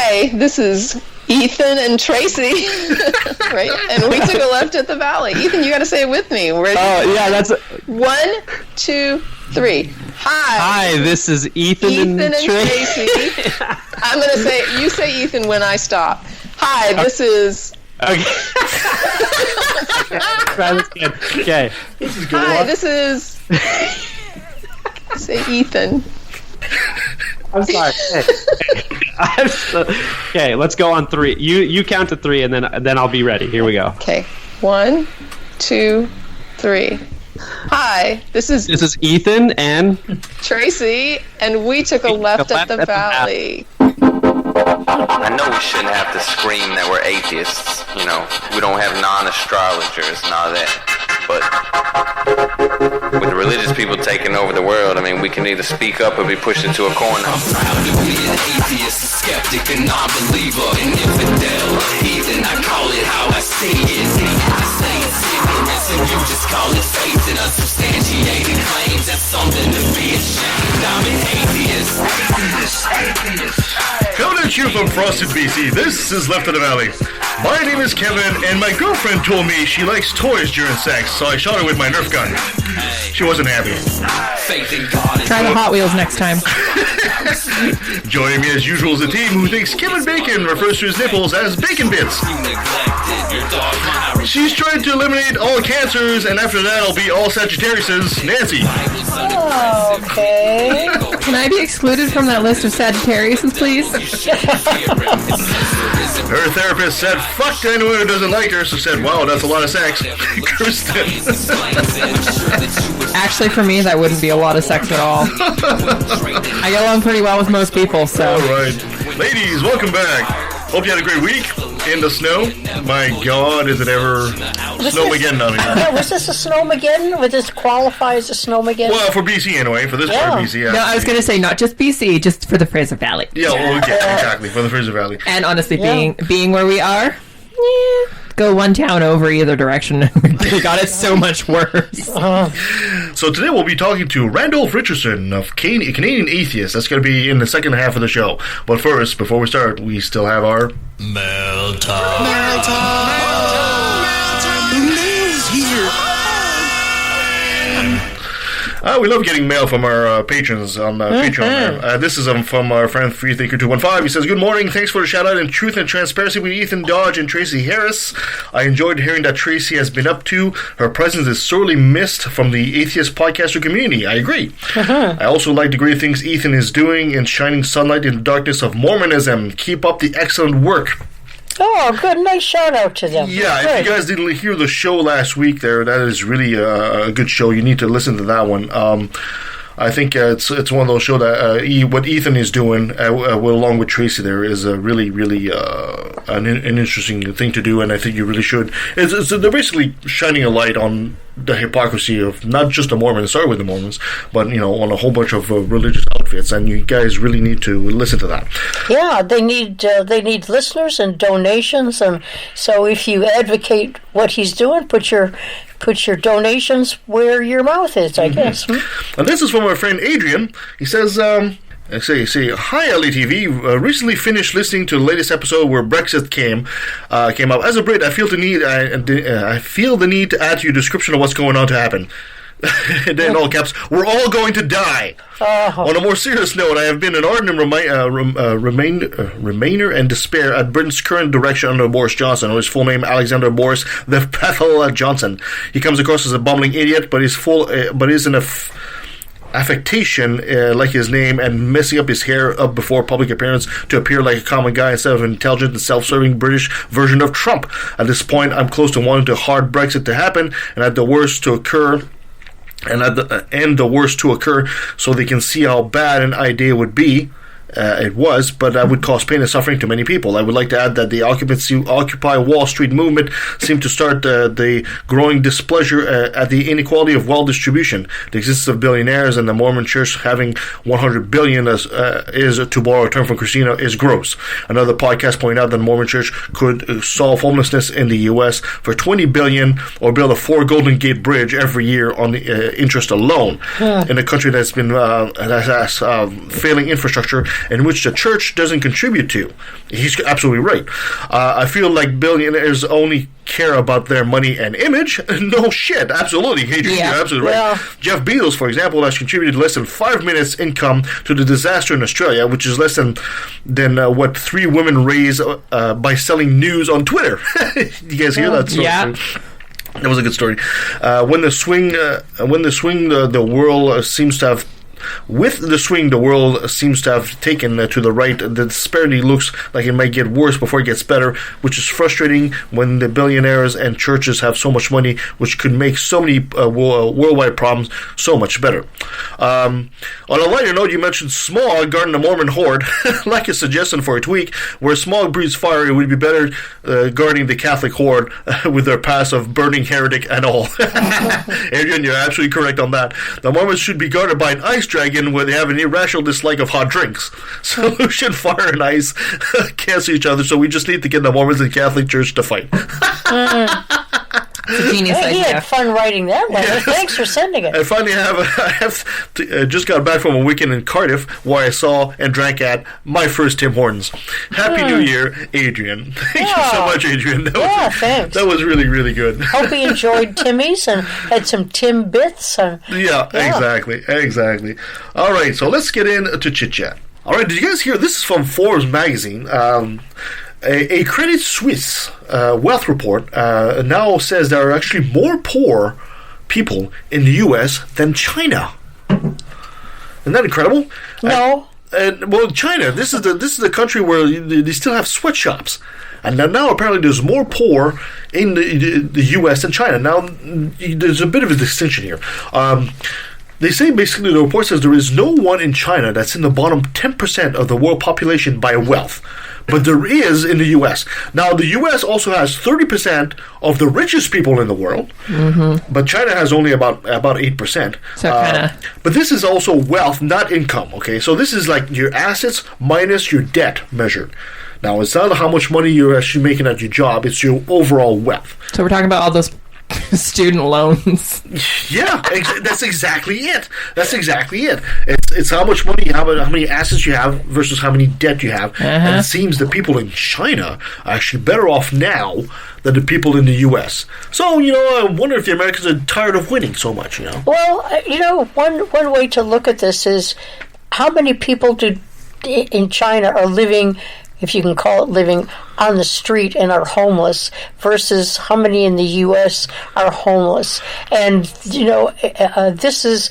Hi, this is Ethan and Tracy. Right? And we took a left at the valley. Ethan, you got to say it with me. Ready? Oh, yeah, that's... 1, 2, 3. Hi, this is Ethan and Tracy. I'm going to say, you say Ethan when I stop. Hi, this is... Okay. That's good. Okay. Hi, this is... Say Ethan. I'm sorry. Okay, let's go on 3. You count to 3, and then I'll be ready. Here we go. Okay. 1, 2, 3. Hi, this is Ethan and Tracy, and we took a left at the valley. I know we shouldn't have to scream that we're atheists. You know, we don't have non-astrologers and all that. But with the religious people taking over the world, I mean, we can either speak up or be pushed into a corner. I'm proud to be an atheist, a skeptic, a non-believer, an infidel, a heathen. I call it how I see it. I say it's ignorance and you just call it faith in unsubstantiated claims. That's something to be ashamed. I'm an atheist. Coming at you from Frosted, BC, this is Left of the Valley. My name is Kevin, and my girlfriend told me she likes toys during sex, so I shot her with my Nerf gun. She wasn't happy. Try the Hot Wheels next time. Joining me as usual is a team who thinks Kevin Bacon refers to his nipples as bacon bits. She's trying to eliminate all cancers, and after that I'll be all Sagittariuses. Nancy. Oh, okay. Can I be excluded from that list of Sagittariuses, please? Her therapist said, fuck to anyone who doesn't like her, so said, wow, that's a lot of sex. Kirsten. Actually, for me, that wouldn't be a lot of sex at all. I get along pretty well with most people, so... All right. Ladies, welcome back. Hope you had a great week in the snow. My God, is it ever snowmageddon down here? Yeah, was this a snowmageddon? Would this qualify as a snowmageddon? Well, for BC anyway, for this part of BC, yeah. No, I was going to say not just BC, just for the Fraser Valley. Yeah, well, exactly, for the Fraser Valley. And honestly, being where we are, go one town over either direction. We got it so much worse. So today we'll be talking to Randolf Richardson of Canadian Atheists. That's going to be in the second half of the show. But first, before we start, we still have our... Mail time. Mail's here. We love getting mail from our patrons on Patreon. This is from our friend Freethinker215. He says, good morning. Thanks for the shout out in Truth and Transparency with Ethan Dodge and Tracy Harris. I enjoyed hearing that Tracy has been up to. Her presence is sorely missed from the atheist podcaster community. I agree. I also like the great things Ethan is doing in shining sunlight in the darkness of Mormonism. Keep up the excellent work. Oh, good. Nice shout out to them. Yeah, if you guys didn't hear the show last week there, that is really a good show. You need to listen to that one. I think it's one of those shows that what Ethan is doing, along with Tracy there, is really, really an interesting thing to do, and I think you really should. They're basically shining a light on the hypocrisy of not just the Mormons, sorry with the Mormons, but on a whole bunch of religious outfits, and you guys really need to listen to that. Yeah, they need listeners and donations, and so if you advocate what he's doing, put your donations where your mouth is, I guess. And this is from our friend Adrian. He says, hi LATV, recently finished listening to the latest episode where Brexit came up. As a Brit, I feel the need to add to your description of what's going on to happen. And then in all caps, we're all going to die. On a more serious note, I have been an ardent remainer and despair at Britain's current direction under Boris Johnson, or his full name Alexander Boris the Bethel Johnson. He comes across as a bumbling idiot, but is in a affectation like his name and messing up his hair up before public appearance to appear like a common guy instead of an intelligent and self-serving British version of Trump. At this point, I'm close to wanting a hard Brexit to happen and at the worst to occur. The worst to occur, so they can see how bad an idea would be. It was, but that would cause pain and suffering to many people. I would like to add that the Occupy Wall Street movement seemed to start the growing displeasure at the inequality of wealth distribution, the existence of billionaires, and the Mormon Church having $100 billion is, to borrow a term from Christina, is gross. Another podcast pointed out that the Mormon Church could solve homelessness in the U.S. for $20 billion or build a 4 Golden Gate Bridge every year on the interest alone. In a country that's been has failing infrastructure in which the church doesn't contribute to. He's absolutely right. I feel like billionaires only care about their money and image. No shit, absolutely. Adrian, you're absolutely right. Jeff Bezos, for example, has contributed less than 5 minutes income to the disaster in Australia, which is less than what 3 women raise by selling news on Twitter. You guys hear that story? Yeah. That was a good story. The world seems to have. With the swing, the world seems to have taken to the right. The disparity looks like it might get worse before it gets better, which is frustrating when the billionaires and churches have so much money, which could make so many worldwide problems so much better. On a lighter note, you mentioned smog guarding the Mormon horde. Like a suggestion for a tweak, where smog breeds fire, it would be better guarding the Catholic horde with their past of burning heretic and all. Adrian, you're absolutely correct on that. The Mormons should be guarded by an ice dragon where they have an irrational dislike of hot drinks. Solution: fire and ice cancel each other, so we just need to get the Mormons and Catholic Church to fight. It's a genius He idea. had fun writing that one. Yes. Thanks for sending it. I finally just got back from a weekend in Cardiff where I saw and drank at my first Tim Hortons. Happy New Year, Adrian. Thank you so much, Adrian. Thanks. That was really, really good. Hope he enjoyed Timmy's and had some Tim bits. Yeah, exactly. All right, so let's get into chit-chat. All right, did you guys hear? This is from Forbes magazine. A Credit Suisse wealth report now says there are actually more poor people in the U.S. than China. Isn't that incredible? No. Well, China. This is the country where they still have sweatshops, and now apparently there's more poor in the U.S. than China. Now there's a bit of a distinction here. They say basically the report says there is no one in China that's in the bottom 10% of the world population by wealth. But there is in the U.S. Now, the U.S. also has 30% of the richest people in the world, but China has only about 8%. So kinda. But this is also wealth, not income, okay? So this is like your assets minus your debt measured. Now, it's not how much money you're actually making at your job, it's your overall wealth. So we're talking about all those student loans. Yeah, that's exactly it. It's how much money you have, how many assets you have versus how many debt you have. And it seems the people in China are actually better off now than the people in the U.S. So, I wonder if the Americans are tired of winning so much, Well, one way to look at this is how many people in China are living, if you can call it living, on the street and are homeless versus how many in the U.S. are homeless. And, this is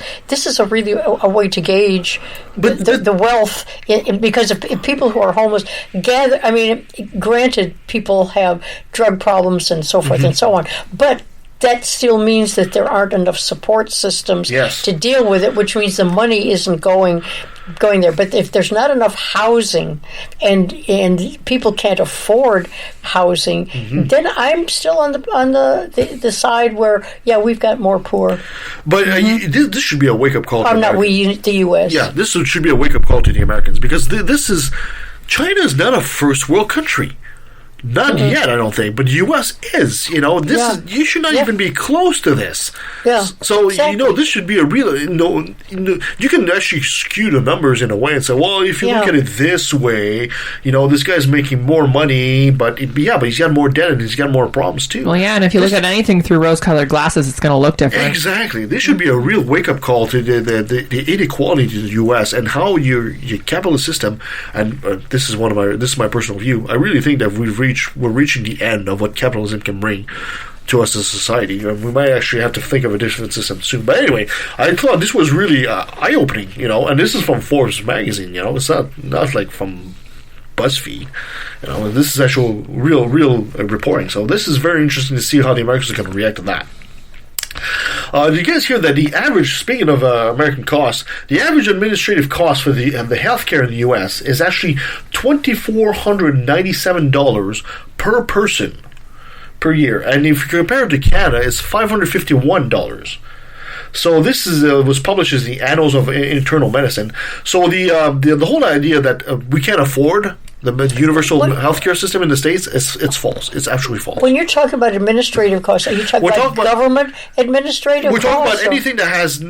a really a way to gauge the wealth, because if people who are homeless granted, people have drug problems and so forth and so on, but that still means that there aren't enough support systems to deal with it, which means the money isn't going there. But if there's not enough housing and people can't afford housing, then I'm still on the side where we've got more poor. But this should be a wake up call. The U.S. Yeah, this should be a wake up call to the Americans, because China is not a first world country. Not yet, I don't think, but the U.S. is. You should not even be close to this. Yeah. So exactly. this should be a real. You can actually skew the numbers in a way and say, well, if you look at it this way, this guy's making more money, but he's got more debt and he's got more problems too. Well, yeah, and if you look at anything through rose-colored glasses, it's going to look different. Exactly. This should be a real wake-up call to the inequality to the U.S. and how your capitalist system. And this is my personal view. I really think that we're reaching the end of what capitalism can bring to us as a society. We might actually have to think of a different system soon. But anyway, I thought this was really eye-opening, and this is from Forbes magazine, it's not like from BuzzFeed, this is actual real reporting. So this is very interesting to see how the Americans are going to react to that. Did you guys hear that the average, speaking of American costs, the average administrative cost for the healthcare in the U.S. is actually $2,497 per person per year, and if you compare it to Canada, it's $551. So this was published as the Annals of Internal Medicine. So the whole idea that we can't afford The universal healthcare system in the States, it's false. It's absolutely false. When you're talking about administrative costs, are you talking about government administrative costs? We're talking about anything that has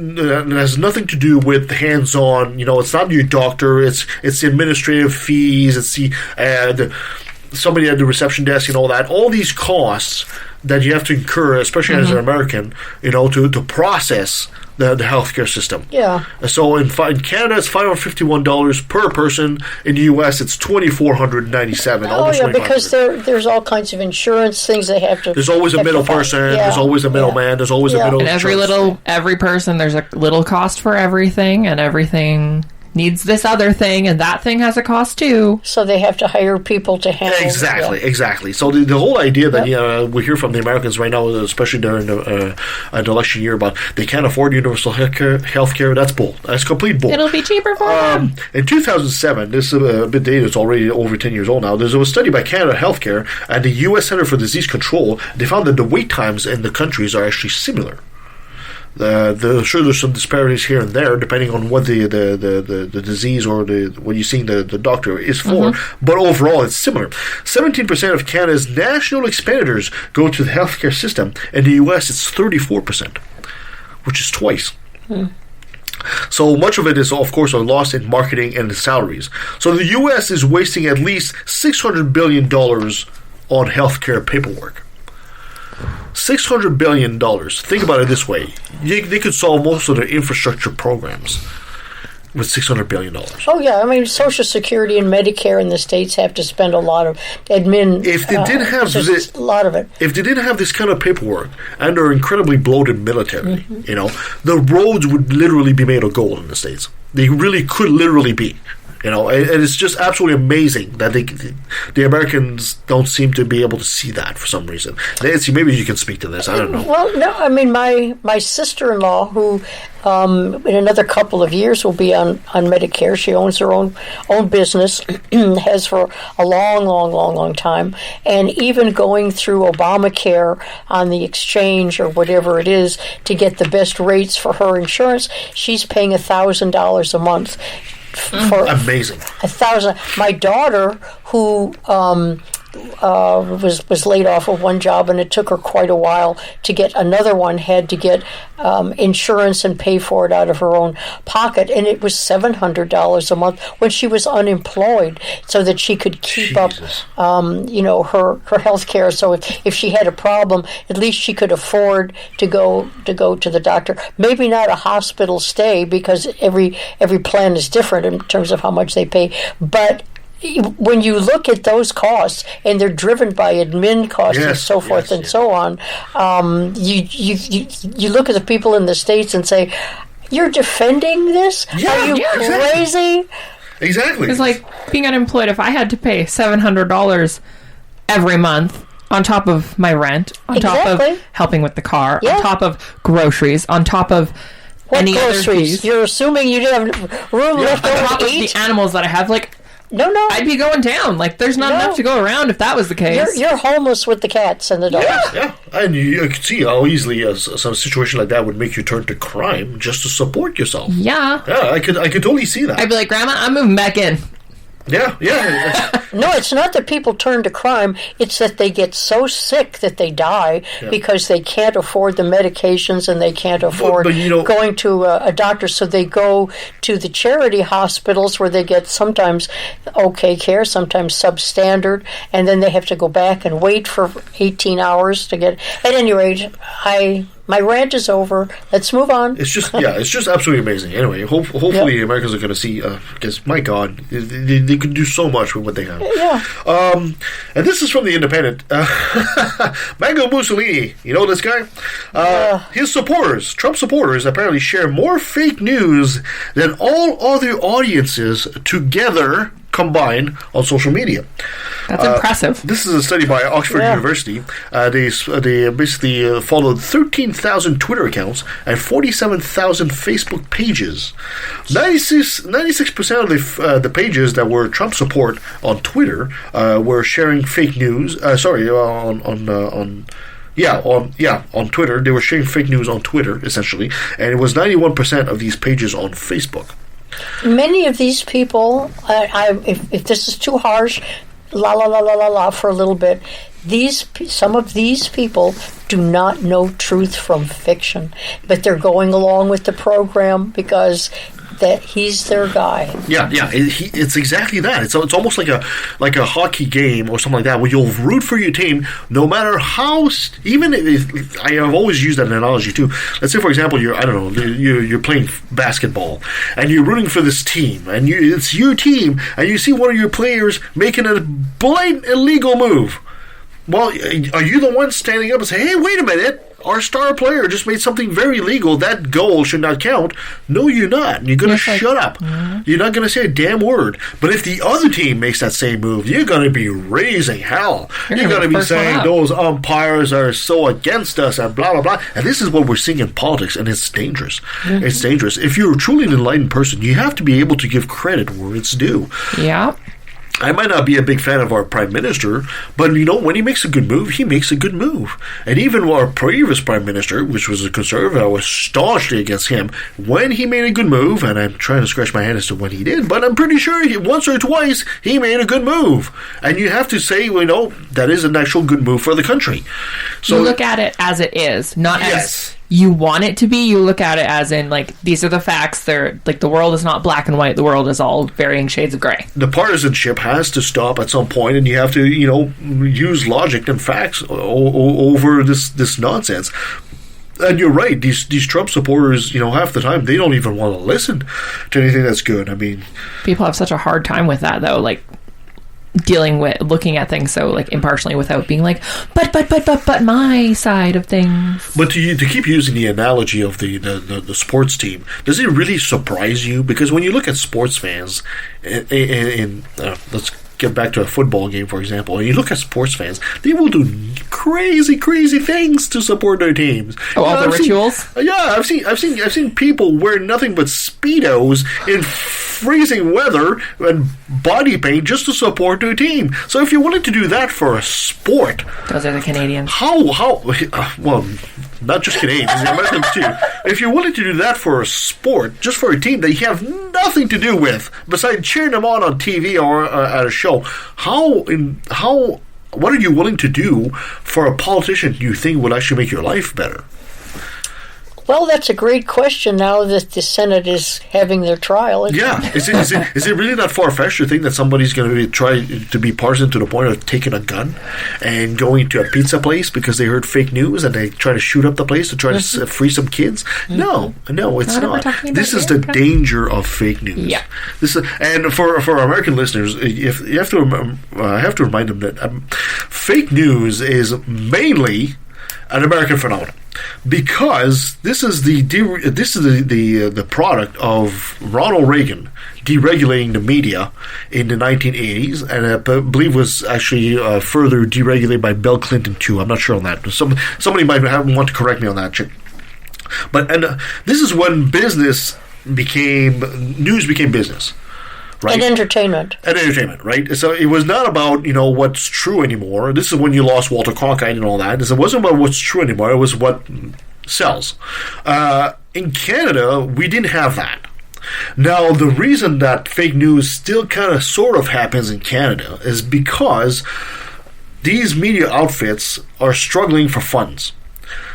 nothing to do with hands-on. It's not your doctor. It's administrative fees. It's somebody at the reception desk and all that. All these costs that you have to incur, especially as an American, to process the healthcare system. Yeah. So in Canada, it's $551 per person. In the U.S., it's $2,497. Oh, yeah, because there's all kinds of insurance things they have to. There's always a middle person. Yeah. There's always a middleman. There's always a middle. And every person, there's a little cost for everything, and everything needs this other thing, and that thing has a cost too. So they have to hire people to handle. Exactly. So the whole idea that we hear from the Americans right now, especially during an election year, about they can't afford universal healthcare, that's bull. That's complete bull. It'll be cheaper for them. In 2007, this is a bit dated, it's already over 10 years old now, there was a study by Canada Healthcare and the U.S. Center for Disease Control. They found that the wait times in the countries are actually similar. Sure, there's some disparities here and there depending on what the disease or what you're seeing the doctor is for, but overall it's similar. 17% of Canada's national expenditures go to the healthcare system. In the U.S., it's 34%, which is twice. So much of it is, of course, lost in marketing and salaries. So the U.S. is wasting at least $600 billion on healthcare paperwork. $600 billion. Think about it this way. They could solve most of their infrastructure programs with $600 billion. Oh, yeah. I mean, Social Security and Medicare in the States have to spend a lot of admin. If they didn't have a lot of it. If they didn't have this kind of paperwork and their incredibly bloated military, the roads would literally be made of gold in the States. They really could literally be. And it's just absolutely amazing that the Americans don't seem to be able to see that for some reason. Nancy, maybe you can speak to this. I don't know. Well, no, I mean, my sister-in-law, who in another couple of years will be on Medicare. She owns her own business, has for a long time, and even going through Obamacare on the exchange or whatever it is to get the best rates for her insurance, she's paying $1,000 a month. For amazing. 1,000. My daughter, who was laid off of one job, and it took her quite a while to get another one, had to get insurance and pay for it out of her own pocket, and it was $700 a month when she was unemployed, so that she could keep up, her health care. So if she had a problem, at least she could afford to go to the doctor. Maybe not a hospital stay, because every plan is different in terms of how much they pay, but when you look at those costs, and they're driven by admin costs and so forth and so on, you look at the people in the States and say, "You're defending this? Are you crazy?" Exactly. It's like being unemployed. If I had to pay $700 every month on top of my rent, on top of helping with the car, on top of groceries, on top of any other fees, you're assuming you didn't have room left over on top to of eat? the animals that I have, No. I'd be going down. There's not enough to go around if that was the case. You're homeless with the cats and the dogs. Yeah. And you can see how easily some situation like that would make you turn to crime just to support yourself. Yeah. Yeah, I could totally see that. I'd be like, Grandma, I'm moving back in. Yeah. No, it's not that people turn to crime. It's that they get so sick that they die because they can't afford the medications and they can't afford going to a doctor. So they go to the charity hospitals where they get sometimes okay care, sometimes substandard, and then they have to go back and wait for 18 hours to get. At any rate, my rant is over. Let's move on. It's just absolutely amazing. Anyway, hopefully the Americans are going to see, because, my God, they could do so much with what they have. Yeah. And this is from The Independent. Mango Mussolini, you know this guy? His supporters, Trump supporters, apparently share more fake news than all other audiences together combined on social media. That's impressive. This is a study by Oxford University. They basically followed 13,000 Twitter accounts and 47,000 Facebook pages. 96% of the pages that were Trump support on Twitter were sharing fake news. On Twitter. They were sharing fake news on Twitter, essentially, and it was 91% of these pages on Facebook. Many of these people, if this is too harsh, for a little bit, some of these people do not know truth from fiction, but they're going along with the program because that he's their guy. Yeah. It's exactly that. It's almost like a hockey game or something like that, where you'll root for your team no matter how. Even if, I have always used that analogy too. Let's say, for example, you're playing basketball and you're rooting for this team, and it's your team, and you see one of your players making a blatant illegal move. Well, are you the one standing up and saying, "Hey, wait a minute, our star player just made something very illegal. That goal should not count"? No, you're not. You're going to shut up. Mm-hmm. You're not going to say a damn word. But if the other team makes that same move, you're going to be raising hell. You're going to be saying those umpires are so against us and blah, blah, blah. And this is what we're seeing in politics, and it's dangerous. Mm-hmm. It's dangerous. If you're truly an enlightened person, you have to be able to give credit where it's due. Yeah. I might not be a big fan of our Prime Minister, but when he makes a good move, he makes a good move. And even our previous Prime Minister, which was a Conservative, I was staunchly against him. When he made a good move, and I'm trying to scratch my head as to when he did, but I'm pretty sure once or twice he made a good move. And you have to say, that is an actual good move for the country. So you look at it as it is, not as you want it to be. You look at it as in, these are the facts. They're the world is not black and white. The world is all varying shades of gray. The partisanship has to stop at some point, and you have to, use logic and facts over this nonsense. And you're right. These Trump supporters, half the time they don't even want to listen to anything that's good. I mean, people have such a hard time with that, though. Looking at things so impartially without being but my side of things. But to keep using the analogy of the sports team, does it really surprise you? Because when you look at sports fans, let's get back to a football game, for example, and you look at sports fans, they will do crazy things to support their teams. Oh, all the rituals? I've seen people wear nothing but Speedos in freezing weather and body paint just to support their team. So if you're willing to do that for a sport, those are the Canadians. Well, not just Canadians, the Americans too. If you're willing to do that for a sport, just for a team that you have nothing to do with, besides cheering them on TV or at a show, what are you willing to do for a politician you think will actually make your life better? Well, that's a great question now that the Senate is having their trial. Is it really that far-fetched to think that somebody's going to try to be partisan to the point of taking a gun and going to a pizza place because they heard fake news and they try to shoot up the place to try to free some kids? No, it's not. This is the danger of fake news. Yeah. And for our American listeners, I have to remind them that fake news is mainly an American phenomenon. Because this is the product of Ronald Reagan deregulating the media in the 1980s, and I believe was actually further deregulated by Bill Clinton too. I'm not sure on that. Somebody might want to correct me on that. But this is when news became business. Right? And entertainment, right? So it was not about, what's true anymore. This is when you lost Walter Cronkite and all that. It wasn't about what's true anymore. It was what sells. In Canada, we didn't have that. Now, the reason that fake news still kind of sort of happens in Canada is because these media outfits are struggling for funds.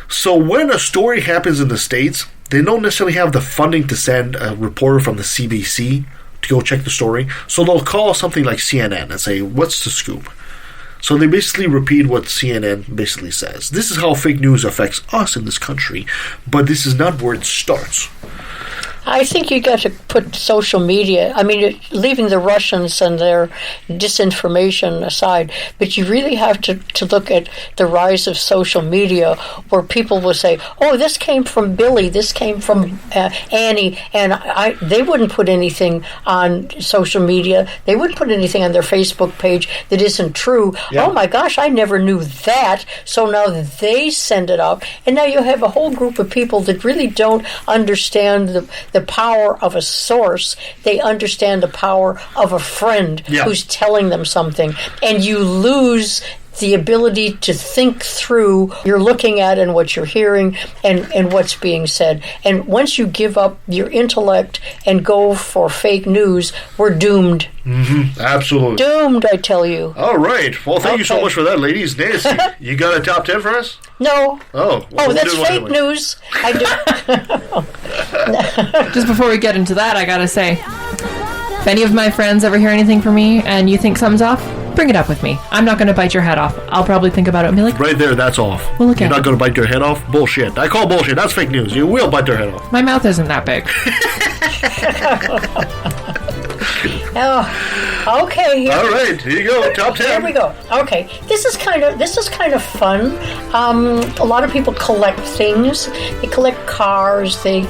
So when a story happens in the States, they don't necessarily have the funding to send a reporter from the CBC to go check the story. So they'll call something like CNN and say, what's the scoop? So they basically repeat what CNN basically says. This is how fake news affects us in this country, but this is not where it starts. I think you got to put social media, leaving the Russians and their disinformation aside, but you really have to look at the rise of social media where people will say, oh, this came from Billy, this came from Annie, and they wouldn't put anything on social media. They wouldn't put anything on their Facebook page that isn't true. Yeah. Oh my gosh, I never knew that. So now they send it out, and now you have a whole group of people that really don't understand the power of a source. They understand the power of a friend who's telling them something, and you lose the ability to think through you're looking at and what you're hearing and what's being said. And once you give up your intellect and go for fake news, we're doomed. Mm-hmm. Absolutely. Doomed, I tell you. All right. Well, thank you so much for that, ladies. Nancy, you got a top 10 for us? No. Oh. Well, that's fake news. I do. Just before we get into that, I gotta say, if any of my friends ever hear anything from me and you think something's off, bring it up with me. I'm not going to bite your head off. I'll probably think about it and be like... Right there, that's off. Well, okay. You're not going to bite your head off? Bullshit. I call bullshit. That's fake news. You will bite their head off. My mouth isn't that big. Oh, okay. All right, here you go. Top 10. There we go. Okay, this is kind of fun. A lot of people collect things. They collect cars. They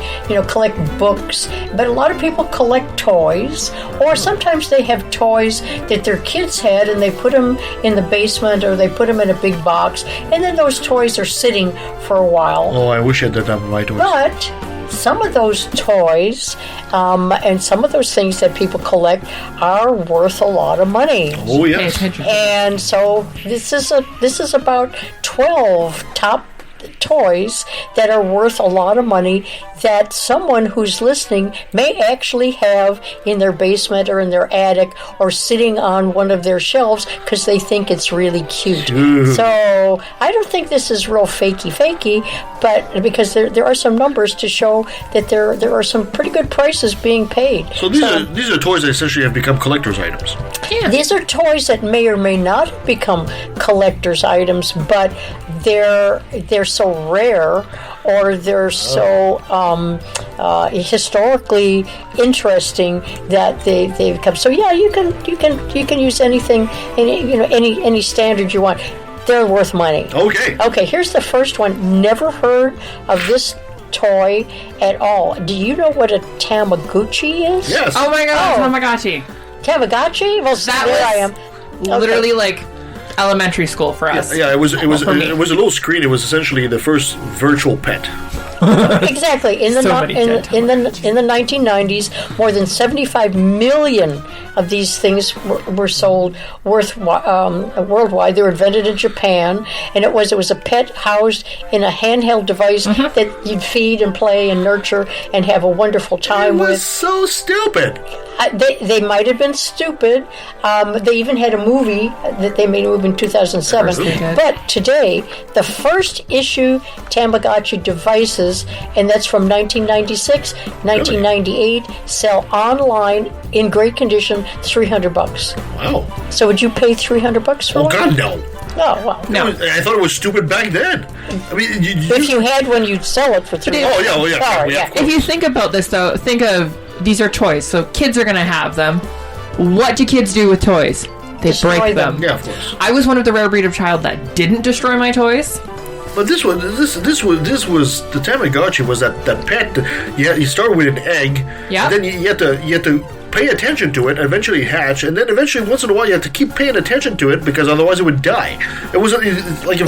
collect books. But a lot of people collect toys, or sometimes they have toys that their kids had, and they put them in the basement, or they put them in a big box, and then those toys are sitting for a while. Oh, I wish I did that with my toys. But some of those toys and some of those things that people collect are worth a lot of money. Oh, yes. And so this is about 12 top toys that are worth a lot of money that someone who's listening may actually have in their basement or in their attic or sitting on one of their shelves because they think it's really cute. So I don't think this is real fakey, but because there are some numbers to show that there are some pretty good prices being paid. So these are toys that essentially have become collector's items. Yeah. These are toys that may or may not become collector's items, but they're so rare or they're so historically interesting that they become. So yeah, you can use anything, any standard you want. They're worth money. Okay. Here's the first one. Never heard of this toy at all. Do you know what a Tamagotchi is? Yes. Oh my God, Tamagotchi. Tamagotchi? Well, I am. Literally like elementary school for us. Yeah, it was a little screen. It was essentially the first virtual pet. Exactly. In the 1990s, more than 75 million of these things were sold worldwide. They were invented in Japan, and it was a pet housed in a handheld device that you'd feed and play and nurture and have a wonderful time with. It was so stupid. They might have been stupid. They even had a movie that they made a movie in 2007. But today, the first issue Tamagotchi devices, and that's from 1996, 1998, sell online in great condition, $300. Wow. So would you pay $300 for one? Oh God, no. Oh, well. No. I thought it was stupid back then. I mean, if you had one, you'd sell it for $300. Oh yeah. If you think about this, though, think of these are toys, so kids are going to have them. What do kids do with toys? They break them. Yeah, of course. I was one of the rare breed of child that didn't destroy my toys. But this was the Tamagotchi was that pet. You start with an egg. Yeah. And then you had to pay attention to it, eventually hatch, and then eventually once in a while you have to keep paying attention to it because otherwise it would die. It was like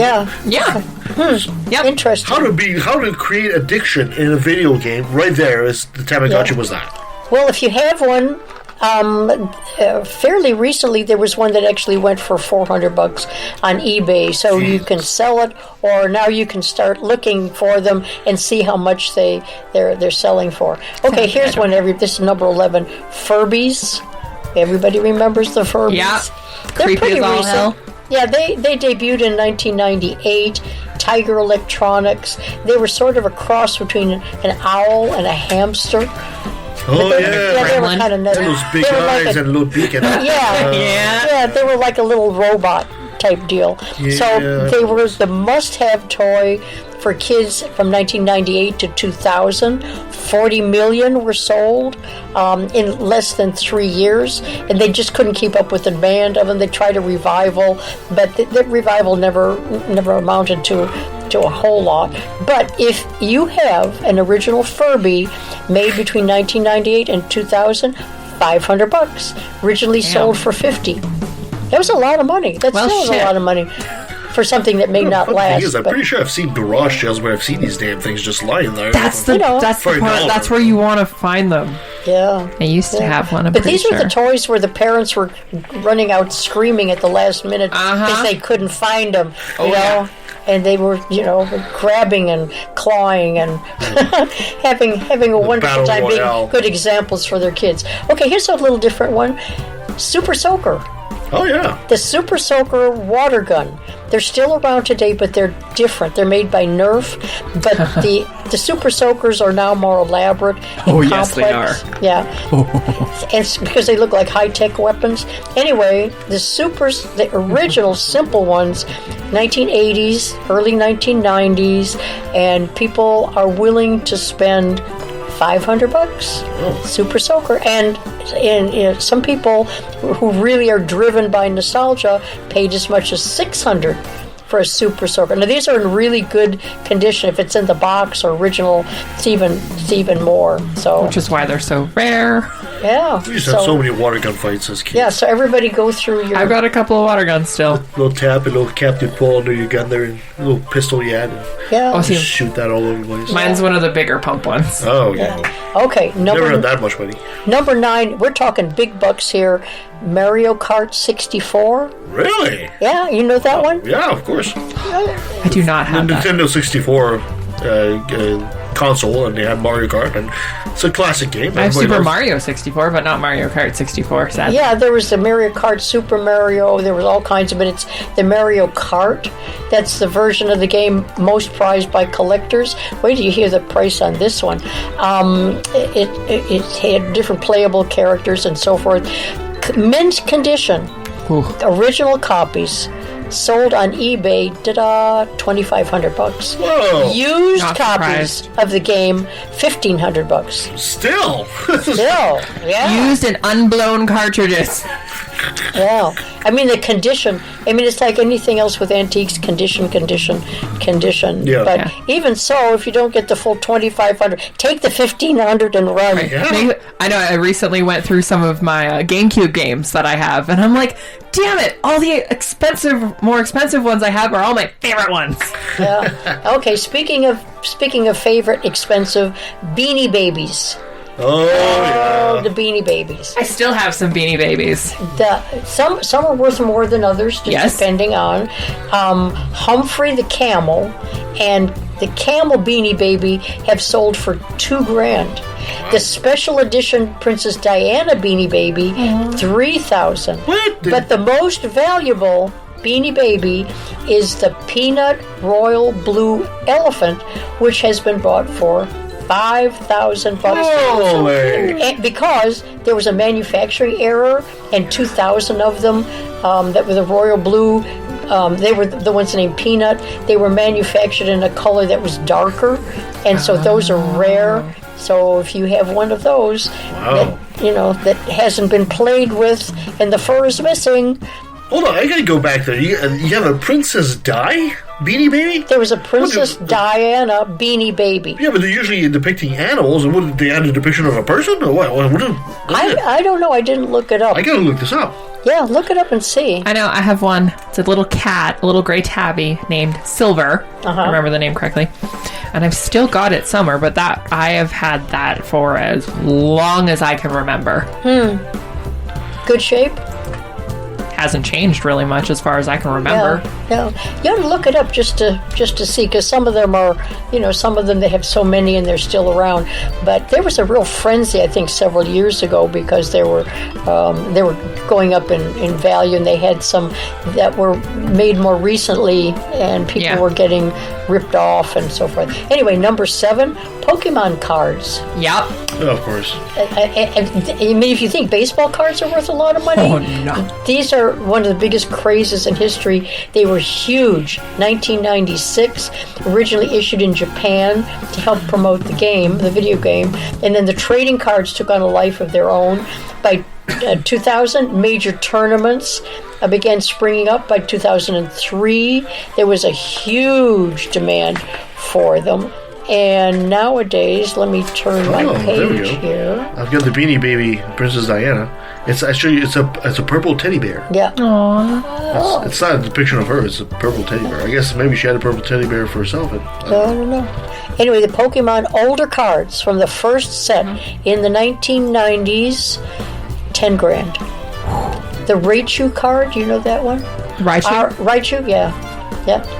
Yep. Interesting. How to create addiction in a video game right there is the Tamagotchi was that. Well, if you have one, fairly recently there was one that actually went for $400 on eBay. So you can sell it, or now you can start looking for them and see how much they're selling for. Okay, here's one. This is number 11. Furbies. Everybody remembers the Furbies. Yeah. They're Creepy pretty as all recent. hell. Yeah, they debuted in 1998. Tiger Electronics. They were sort of a cross between an owl and a hamster. Oh, they were kind of nutty. Those big eyes and a little beak. Yeah, they were like a little robot type deal. Yeah. So they were the must-have toy for kids from 1998 to 2000. 40 million were sold in less than 3 years, and they just couldn't keep up with the demand of them. They tried a revival, but the revival never amounted to a whole lot. But if you have an original Furby made between 1998 and 2000, $500. Originally sold for $50. That was a lot of money. That still is a lot of money. for something that may not The last. thing is, I'm pretty sure I've seen garage sales where I've seen these damn things just lying there. That's the that's the part. That's where you want to find them. Yeah. I used to have one. But these are the toys where the parents were running out screaming at the last minute because they couldn't find them. You know? And they were, grabbing and clawing and having a wonderful time being good examples for their kids. Okay, here's a little different one. Super Soaker. Oh, yeah. The Super Soaker water gun. They're still around today, but they're different. They're made by Nerf, but the Super Soakers are now more elaborate and complex. Yes, they are. Yeah. And it's because they look like high-tech weapons. Anyway, the original simple ones, 1980s, early 1990s, and people are willing to spend $500. Super Soaker. And some people who really are driven by nostalgia paid as much as $600 for a Super Soaker. Now these are in really good condition. If it's in the box or original, it's even more. So, which is why they're so rare. Yeah. We used to have so many water gun fights as kids. Yeah, so everybody go through your... I've got a couple of water guns still. A little tap, a little cap you pull under your gun there, and a little pistol you had. Yeah. Just shoot that all over the place. Mine's one of the bigger pump ones. Oh, yeah. Okay. Never had that much money. Number 9, we're talking big bucks here. Mario Kart 64. Really? Yeah, you know that one? Yeah, of course. I do not have the that. Nintendo 64 console, and they had Mario Kart, and it's a classic game. I have Super Mario 64, but not Mario Kart 64, sadly. Yeah, there was the Mario Kart Super Mario, there was all kinds of, but it's the Mario Kart. That's the version of the game most prized by collectors. Wait till you hear the price on this one. It had different playable characters and so forth. Mint condition. Ooh. Original copies. Sold on eBay, $2,500. Whoa! Used Not copies surprised. of the game, $1,500. Still? Yeah. Used and unblown cartridges. Yeah. I mean, the condition. I mean, it's like anything else with antiques. Condition. Yeah. But even so, if you don't get the full $2,500, take the $1,500 and run. Yeah. I know. I recently went through some of my GameCube games that I have, and I'm like, damn it! All the more expensive ones I have are all my favorite ones. Yeah. Okay. Speaking of favorite expensive, Beanie Babies. Oh, yeah. The Beanie Babies. I still have some Beanie Babies. Some are worth more than others, just depending on. Humphrey the Camel and the Camel Beanie Baby have sold for $2,000. The special edition Princess Diana Beanie Baby, $3,000. What? But the most valuable Beanie Baby is the Peanut Royal Blue Elephant, which has been bought for $5,000. Holy! Because there was a manufacturing error, and 2,000 of them that were the royal blue, they were the ones named Peanut. They were manufactured in a color that was darker, and so those are rare. So if you have one of those that hasn't been played with and the fur is missing. Hold on, I gotta go back there. You have a Princess Di Beanie Baby? There was a Princess Diana Beanie Baby. Yeah, but they're usually depicting animals, and what, they add a depiction of a person? Or what? I don't know. I didn't look it up. I gotta look this up. Yeah, look it up and see. I know. I have one. It's a little cat, a little gray tabby named Silver. I remember the name correctly. And I've still got it somewhere, but I have had that for as long as I can remember. Good shape? Hasn't changed really much as far as I can remember. Yeah. You ought to look it up just to see, because some of them are, some of them they have so many and they're still around. But there was a real frenzy, I think, several years ago, because they were going up in value, and they had some that were made more recently, and people were getting ripped off and so forth. Anyway, number 7, Pokemon cards. Yep. Oh, of course. I mean, if you think baseball cards are worth a lot of money, these are one of the biggest crazes in history. They were huge. 1996, originally issued in Japan to help promote the game, the video game, and then the trading cards took on a life of their own. By 2000, major tournaments began springing up. By 2003, there was a huge demand for them. And nowadays, let me turn my page here. I've got the Beanie Baby Princess Diana. It's actually it's a purple teddy bear. Yeah. Aww. It's not a depiction of her. It's a purple teddy bear. I guess maybe she had a purple teddy bear for herself. I don't know. Anyway, the Pokemon older cards from the first set in the 1990s, 10 grand. The Raichu card, you know that one? Raichu, yeah,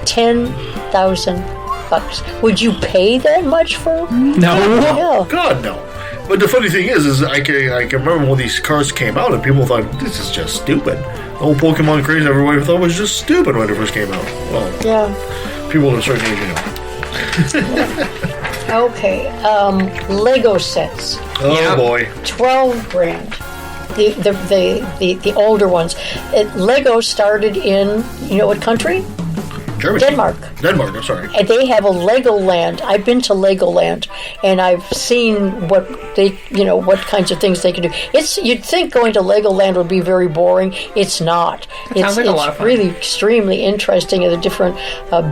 10,000 bucks. Would you pay that much for? No. Yeah. God, no. But the funny thing is I can remember when these cards came out and people thought, this is just stupid. The whole Pokemon craze everybody thought was just stupid when it first came out. Well, Yeah. people at a certain age, you know. Okay. Lego sets, Oh, boy. 12 grand. The older ones. Lego started in, you know what country? Germany. Denmark, I'm sorry. And they have a Legoland. I've been to Legoland, and I've seen what kinds of things they can do. You'd think going to Legoland would be very boring. It's not. Sounds like a lot of fun. It's really extremely interesting. The different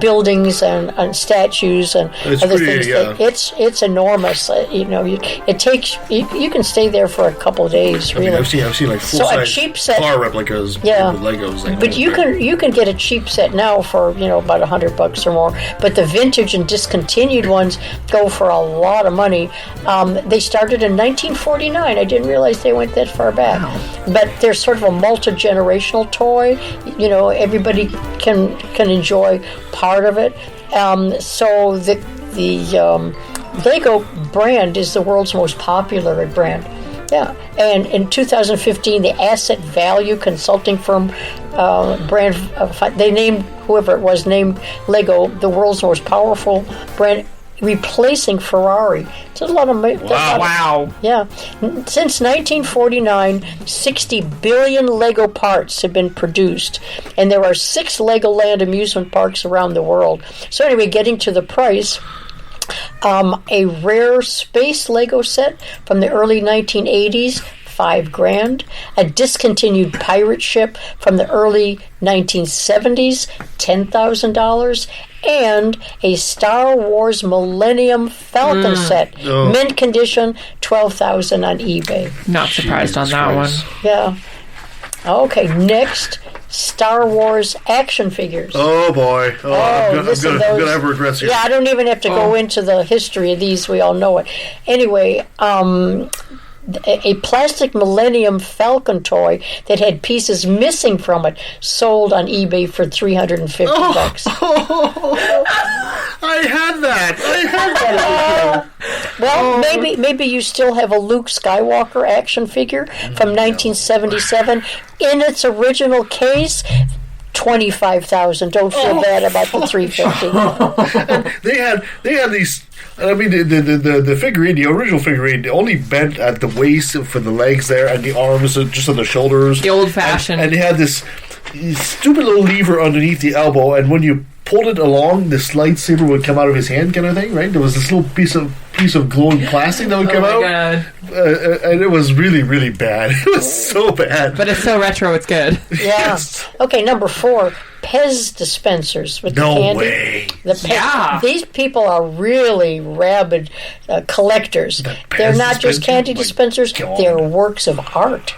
buildings and statues and It's other pretty, things. yeah. It's enormous. It takes you can stay there for a couple of days. Really, I've seen like So a full-size cheap set- car replicas Yeah. with Legos. Like, but you can get a cheap set now for about $100 or more. But the vintage and discontinued ones go for a lot of money. They started in 1949. I didn't realize they went that far back. Wow. But they're sort of a multi-generational toy. Everybody can enjoy part of it. So the Lego brand is the world's most popular brand. Yeah, and in 2015, the asset value consulting firm they named whoever it was named Lego the world's most powerful brand, replacing Ferrari. It's a lot of Wow. yeah. Since 1949, 60 billion Lego parts have been produced, and there are 6 Legoland amusement parks around the world. So anyway, getting to the price. A rare space Lego set from the early 1980s, $5 grand. A discontinued pirate ship from the early 1970s, $10,000. And a Star Wars Millennium Falcon set, mint condition, $12,000 on eBay. Not surprised on that one. Yeah. Okay, next. Star Wars action figures. Oh boy! I'm gonna have regrets here. Yeah, I don't even have to go into the history of these. We all know it. Anyway, a plastic Millennium Falcon toy that had pieces missing from it sold on eBay for $350. I had that. Well, maybe you still have a Luke Skywalker action figure from 1977 in its original case. $25,000. Don't feel bad about the $350. They had these. I mean, the figurine, the original figurine, only bent at the waist for the legs there, and the arms just on the shoulders. The old fashioned. And they had this stupid little lever underneath the elbow, and when you pulled it along, this lightsaber would come out of his hand, kind of thing, right? There was this little piece of glowing plastic that would come out. God. And it was really, really bad. It was so bad. But it's so retro, it's good. Yeah. Yes. Okay, number 4, Pez dispensers with the candy. No way. Yeah. These people are really rabid collectors. They're not just candy dispensers, they're works of art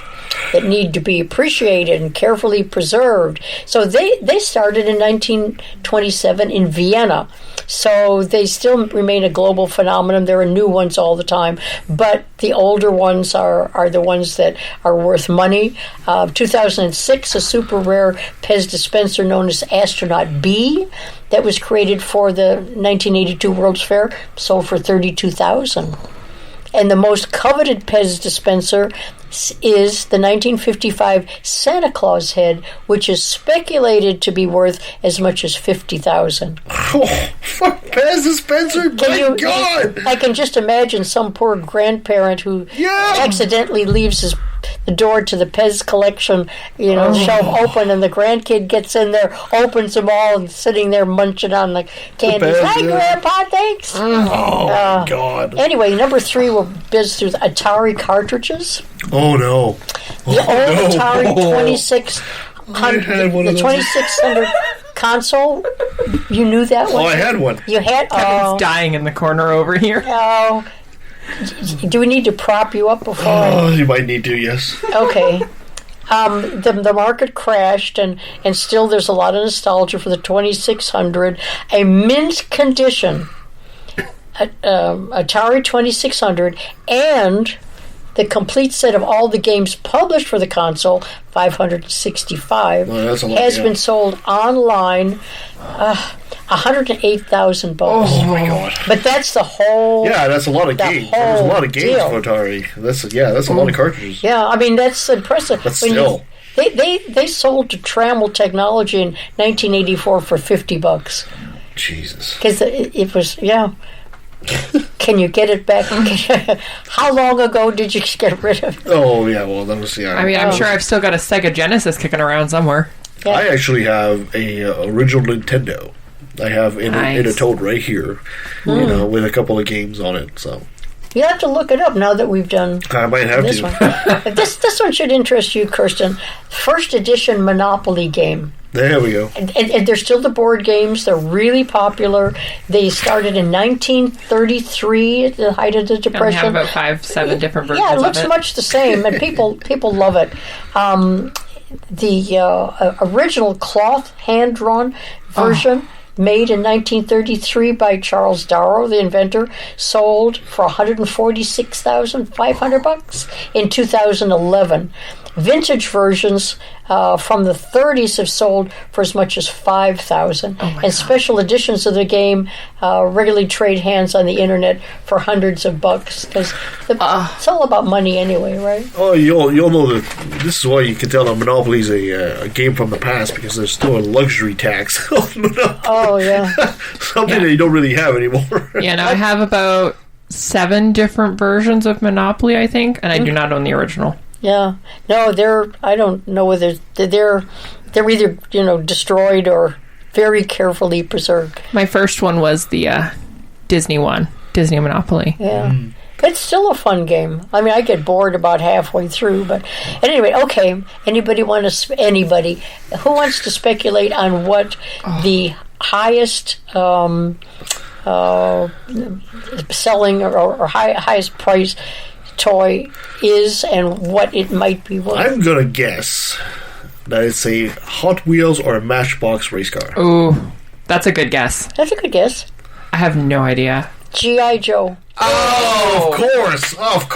that need to be appreciated and carefully preserved. So they started in 1927 in Vienna. So they still remain a global phenomenon. There are new ones all the time, but the older ones are the ones that are worth money. 2006, a super rare Pez dispenser known as Astronaut B that was created for the 1982 World's Fair sold for $32,000. And the most coveted Pez dispenser is the 1955 Santa Claus head, which is speculated to be worth as much as $50,000. Oh, fuck, Pez dispenser? My God! I can just imagine some poor grandparent who accidentally leaves the door to the Pez collection, shelf open, and the grandkid gets in there, opens them all, and sitting there munching on the candies. Hi, Grandpa, thanks. Oh, God. Anyway, number 3 will biz through the Atari cartridges. Oh, no. The old Atari 2600, the 2600 console. You knew that one? Oh, I had one. You had? Kevin's dying in the corner over here. Oh. Do we need to prop you up before? You might need to, yes. Okay. The market crashed, and still there's a lot of nostalgia for the 2600. A mint condition Atari 2600 and the complete set of all the games published for the console, 565, has been sold online. 108,000 bucks. Oh my god! But that's the whole. Yeah, that's a lot of games. There's a lot of games for Atari. That's a lot of cartridges. Yeah, I mean that's impressive. But still, they sold to Trammell Technology in 1984 for $50. Jesus. Because it was Can you get it back? How long ago did you get rid of it? Oh yeah, well that was I mean, I'm sure I've still got a Sega Genesis kicking around somewhere. Yeah. I actually have a original Nintendo. I have in a tote right here, with a couple of games on it. So you have to look it up now that we've done. I might have this to. One. This one should interest you, Kirsten. First edition Monopoly game. There we go. And they're still the board games. They're really popular. They started in 1933 at the height of the Depression. And have about 5-7 different versions. Yeah, it looks much the same, and people love it. The original cloth hand-drawn version, made in 1933 by Charles Darrow, the inventor, sold for $146,500 in 2011. Vintage versions from the 30s have sold for as much as $5,000, and special editions of the game regularly trade hands on the internet for hundreds of bucks, because it's all about money anyway, right? Oh, you'll know that this is why you can tell that Monopoly is a game from the past, because there's still a luxury tax on Monopoly. Oh yeah, something that you don't really have anymore. Yeah, no, I have about 7 different versions of Monopoly, I think, and I do not own the original. Yeah, no, I don't know whether they're either destroyed or very carefully preserved. My first one was the Disney one, Disney Monopoly. Yeah, it's still a fun game. I mean, I get bored about halfway through, but anyway, okay. Anybody who wants to speculate on what the highest selling or highest price toy is and what it might be worth? I'm gonna guess that it's a Hot Wheels or a Matchbox race car. Ooh, that's a good guess. That's a good guess. I have no idea. G.I. Joe. Oh, of course. Of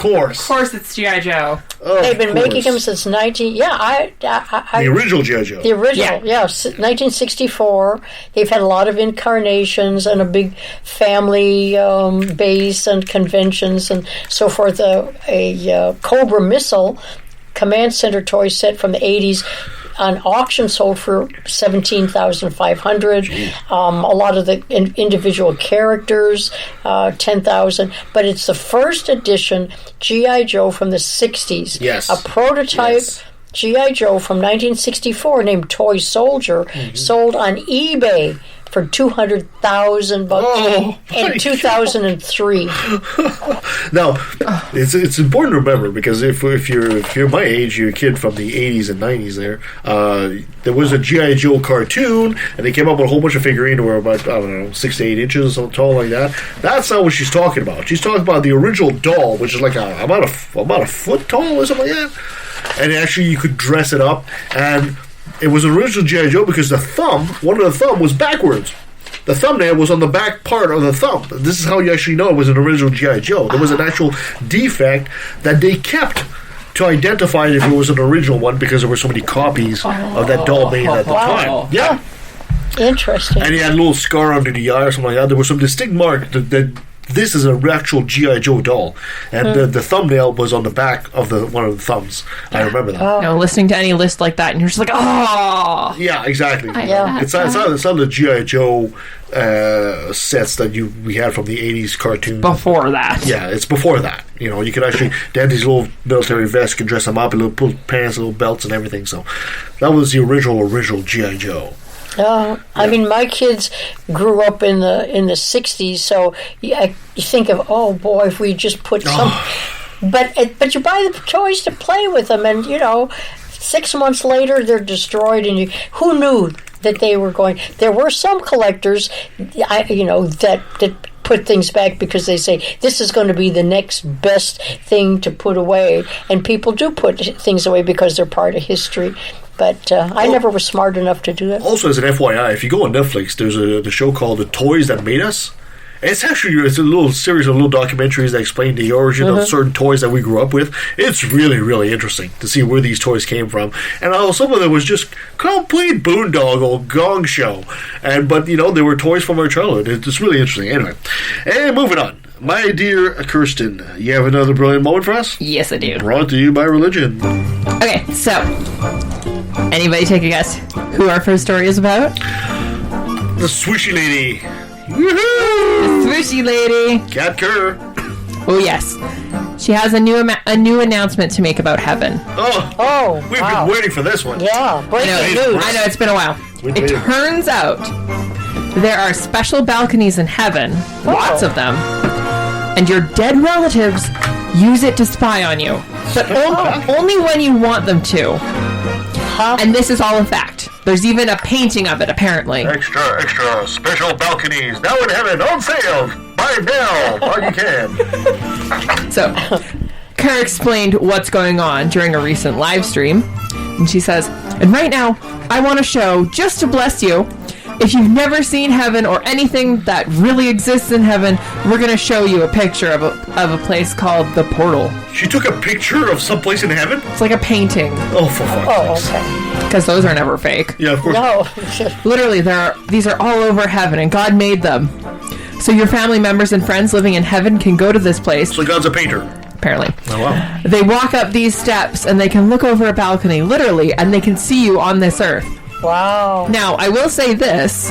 course it's G.I. Joe. They've been making them since 19... Yeah, the original G.I. Joe. The original, 1964. They've had a lot of incarnations and a big family base and conventions and so forth. A Cobra missile command center toy set from the 80s on auction sold for $17,500. A lot of the individual characters, $10,000. But it's the first edition G.I. Joe from the 60s. Yes. A prototype G.I. Joe from 1964 named Toy Soldier sold on eBay for $200,000 in 2003. Now, it's important to remember, because if you're my age, you're a kid from the 80s and 90s. There was a G.I. Joe cartoon, and they came up with a whole bunch of figurines that were about 6 to 8 inches so tall, like that. That's not what she's talking about. She's talking about the original doll, which is like about a foot tall or something like that. And actually, you could dress it up, and it was an original G.I. Joe because one of the thumb was backwards. The thumbnail was on the back part of the thumb. This is how you actually know it was an original G.I. Joe. There was an actual defect that they kept to identify if it was an original one, because there were so many copies of that doll made at the time. Yeah. Interesting. And he had a little scar under the eye or something like that. There was some distinct mark that this is an actual G.I. Joe doll, and the thumbnail was on the back of one of the thumbs. I remember that. Listening to any list like that, and you're just like, oh! Yeah, exactly. It's not the G.I. Joe sets that we had from the 80s cartoons. Before that. Yeah, it's before that. You could actually, they had these little military vests, you could dress them up, little pants, little belts and everything. So that was the original G.I. Joe. I mean, my kids grew up in the 60s, so you think of, oh boy, if we just put some... But you buy the toys to play with them, and 6 months later they're destroyed, and who knew that they were going... There were some collectors, that put things back because they say this is going to be the next best thing to put away. And people do put things away because they're part of history. But I never was smart enough to do it. Also, as an FYI, if you go on Netflix, there's the show called The Toys That Made Us. It's a little series of little documentaries that explain the origin of certain toys that we grew up with. It's really, really interesting to see where these toys came from. And some of them was just complete boondoggle gong show. But, they were toys from our childhood. It's really interesting. Anyway, and moving on. My dear Kirsten, you have another brilliant moment for us? Yes, I do. Brought to you by religion. Okay, so, anybody take a guess who our first story is about? The Swooshy Lady. Woohoo! The Swooshy Lady. Kat Kerr. Oh, yes. She has a new announcement to make about heaven. We've been waiting for this one. Yeah, breaking news. I know, it's been a while. It turns out there are special balconies in heaven, lots of them, and your dead relatives use it to spy on you. But only when you want them to. And this is all a fact. There's even a painting of it, apparently. Extra, special balconies, now in heaven, on sale. Buy now, while you can. So, Kerr explained what's going on during a recent live stream. And she says, and right now, I want to show, just to bless you, if you've never seen heaven or anything that really exists in heaven, we're going to show you a picture of a place called the Portal. She took a picture of someplace in heaven? It's like a painting. Oh, for fuck's sake. Okay. Because those are never fake. Yeah, of course. No. Literally, these are all over heaven, and God made them. So your family members and friends living in heaven can go to this place. So God's a painter. Apparently. Oh, wow. They walk up these steps, and they can look over a balcony, literally, and they can see you on this earth. Wow. Now, I will say this.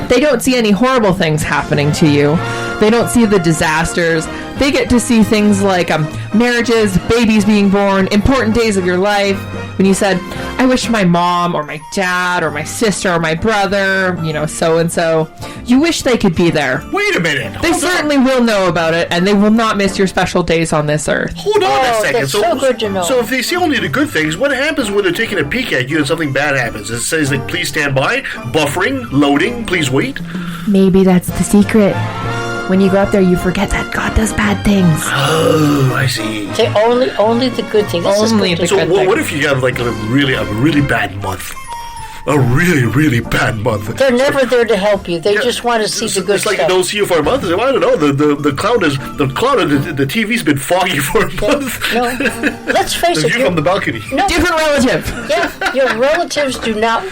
They don't see any horrible things happening to you. They don't see the disasters. They get to see things like marriages, babies being born, important days of your life. When you said, I wish my mom or my dad or my sister or my brother, so-and-so, you wish they could be there. Wait a minute. They certainly will know about it, and they will not miss your special days on this earth. Hold on a second. That's so good to know. So if they see only the good things, what happens when they're taking a peek at you and something bad happens? It says, like, please stand by, buffering, loading, please wait? Maybe that's the secret. When you go up there, you forget that God does bad things. Oh, I see. Say only the good things. Only the good things. So what if you have like a really bad month? A really, really bad month. They're never there to help you. They just want to see the good stuff. It's like don't see you for a month. I don't know. The cloud of the TV's been foggy for a month. No, let's face it. You from the balcony. No, different relative. Yeah, your relatives do not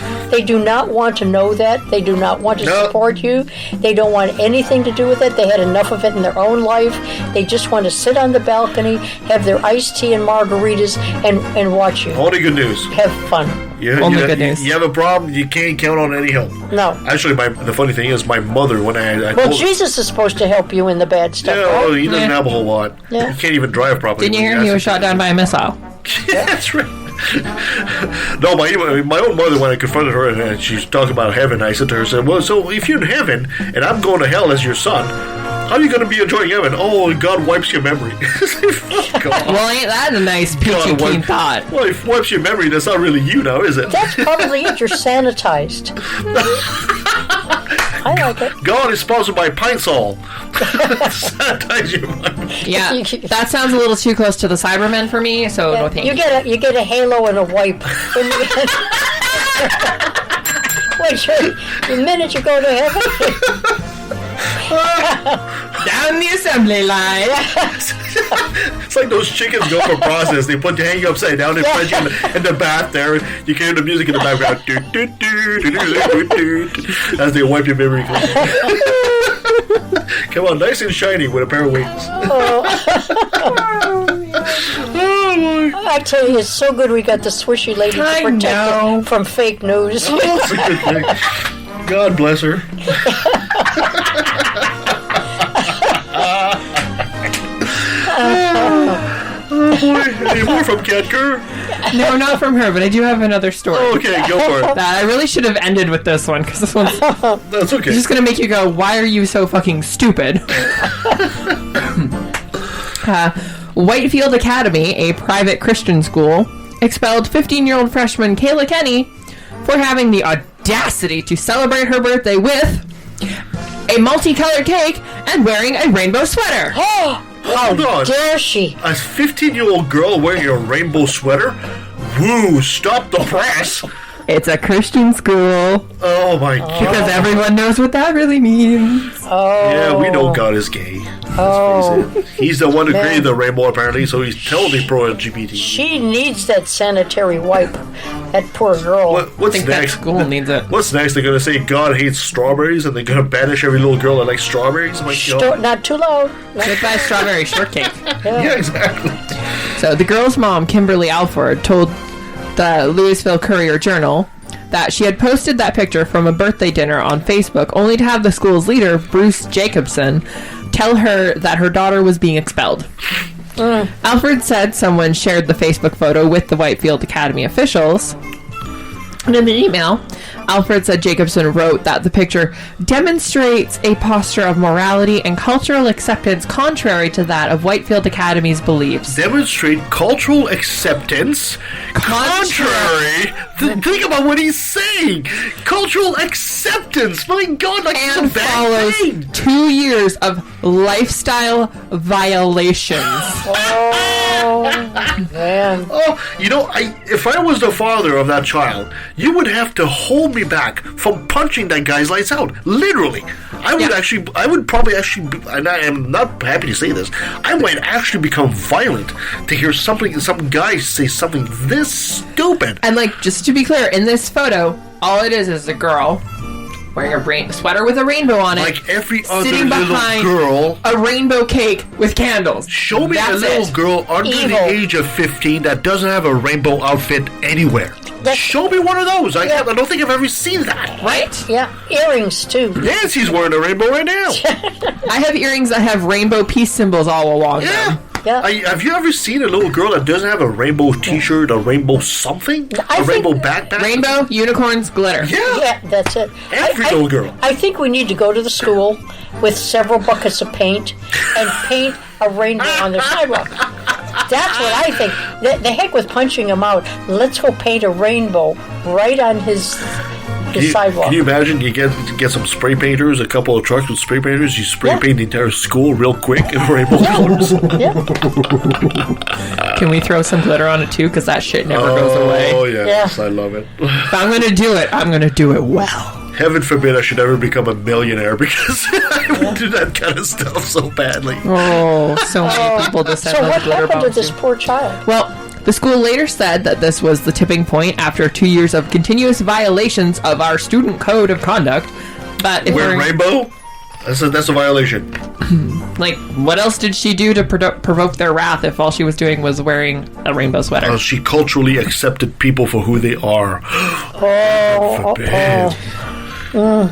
want to know that. They do not want to support you. They don't want anything to do with it. They had enough of it in their own life. They just want to sit on the balcony, have their iced tea and margaritas, and watch you. Only good news. Have fun. Only good news. You have a problem, you can't count on any help. No. Actually, the funny thing is, my mother, when I well, Jesus is supposed to help you in the bad stuff. Yeah, right? well, he doesn't have a whole lot. Yeah. He can't even drive properly. Didn't you hear he was shot down by a missile? Yeah, that's right. No, my own mother, when I confronted her and she's talking about heaven, I said to her, well, so if you're in heaven and I'm going to hell as your son, how are you going to be enjoying heaven? Oh, God wipes your memory. Well, ain't that a nice peachy keen thought? Well, if wipes your memory, that's not really you now, is it? That's probably it. You're sanitized. I like it. God is sponsored by Pine Sol. Sanitize your mind. Yeah, that sounds a little too close to the Cybermen for me, so no thank you. You get a halo and a wipe. The minute you go to heaven... Down the assembly line. It's like those chickens go for process. They put you hanging upside down and put you in the bath there. You can hear the music in the background. As they wipe your memory clean. Come on, nice and shiny with a pair of wings. I tell you, it's so good we got the Swishy Lady to protect it from fake news. That's a good thing. God bless her. Any more from Kat Kerr? No, not from her, but I do have another story. Okay, go for it. I really should have ended with this one, because this one's... That's okay. It's just going to make you go, why are you so fucking stupid? Whitefield Academy, a private Christian school, expelled 15-year-old freshman Kayla Kenny for having the audacity to celebrate her birthday with a multicolored cake, and wearing a rainbow sweater. Hold on. Dare she? A 15-year-old girl wearing a rainbow sweater? Woo, stop the press. It's a Christian school. Oh my god. Because everyone knows what that really means. Oh. Yeah, we know God is gay. Oh. He's the one who Man. created the rainbow, apparently, so he's totally pro-LGBT. She needs that sanitary wipe. That poor girl. What's I think next? that school needs it. What's next? They're gonna say God hates strawberries, and they're gonna banish every little girl that likes strawberries. My God. Not too loud. Goodbye strawberry shortcake. Yeah, exactly. So the girl's mom, Kimberly Alford, told the Louisville Courier-Journal that she had posted that picture from a birthday dinner on Facebook only to have the school's leader, Bruce Jacobson, tell her that her daughter was being expelled. Alford said someone shared the Facebook photo with the Whitefield Academy officials. And in the email, Alfred said Jacobson wrote that the picture demonstrates a posture of morality and cultural acceptance contrary to that of Whitefield Academy's beliefs. Demonstrate cultural acceptance contrary. Think about what he's saying. Cultural acceptance. My God, like it's And a bad follows thing. 2 years of lifestyle violations. Oh, man. Oh, you know, if I was the father of that child, you would have to hold me back from punching that guy's lights out. Literally. I would probably actually, and I am not happy to say this, I might actually become violent to hear some guy say something this stupid. And like, just to be clear, in this photo, all it is a girl wearing a sweater with a rainbow on it, Like every other sitting little behind girl. a rainbow cake with candles. Show me That's a little it. girl under Evil. the age of 15 that doesn't have a rainbow outfit anywhere. Show me one of those. I don't think I've ever seen that. Right? Yeah, earrings, too. Nancy's wearing a rainbow right now. I have earrings that have rainbow peace symbols all along Yeah. them. Yeah. Have you ever seen a little girl that doesn't have a rainbow t-shirt, a rainbow something? I A think- rainbow backpack? Rainbow, unicorns, glitter. Yeah. Yeah, that's it. Every little girl. I think we need to go to the school with several buckets of paint and paint a rainbow on their sidewalk. That's what I think. The heck with punching him out. Let's go paint a rainbow right on his sidewalk. Can you imagine you get some spray painters, a couple of trucks with spray painters, you spray paint the entire school real quick in rainbow colors. Yeah. Can we throw some glitter on it too? Because that shit never goes away. Oh, yes. I love it. If I'm going to do it, I'm going to do it well. Heaven forbid I should ever become a millionaire because I would do that kind of stuff so badly. Oh, so many people just So sent what those glitter happened to bombs. this poor child? Well, the school later said that this was the tipping point after 2 years of continuous violations of our student code of conduct. But if Wear we're, rainbow? That's a violation. like, what else did she do to provoke their wrath if all she was doing was wearing a rainbow sweater? She culturally accepted people for who they are. Heaven forbid.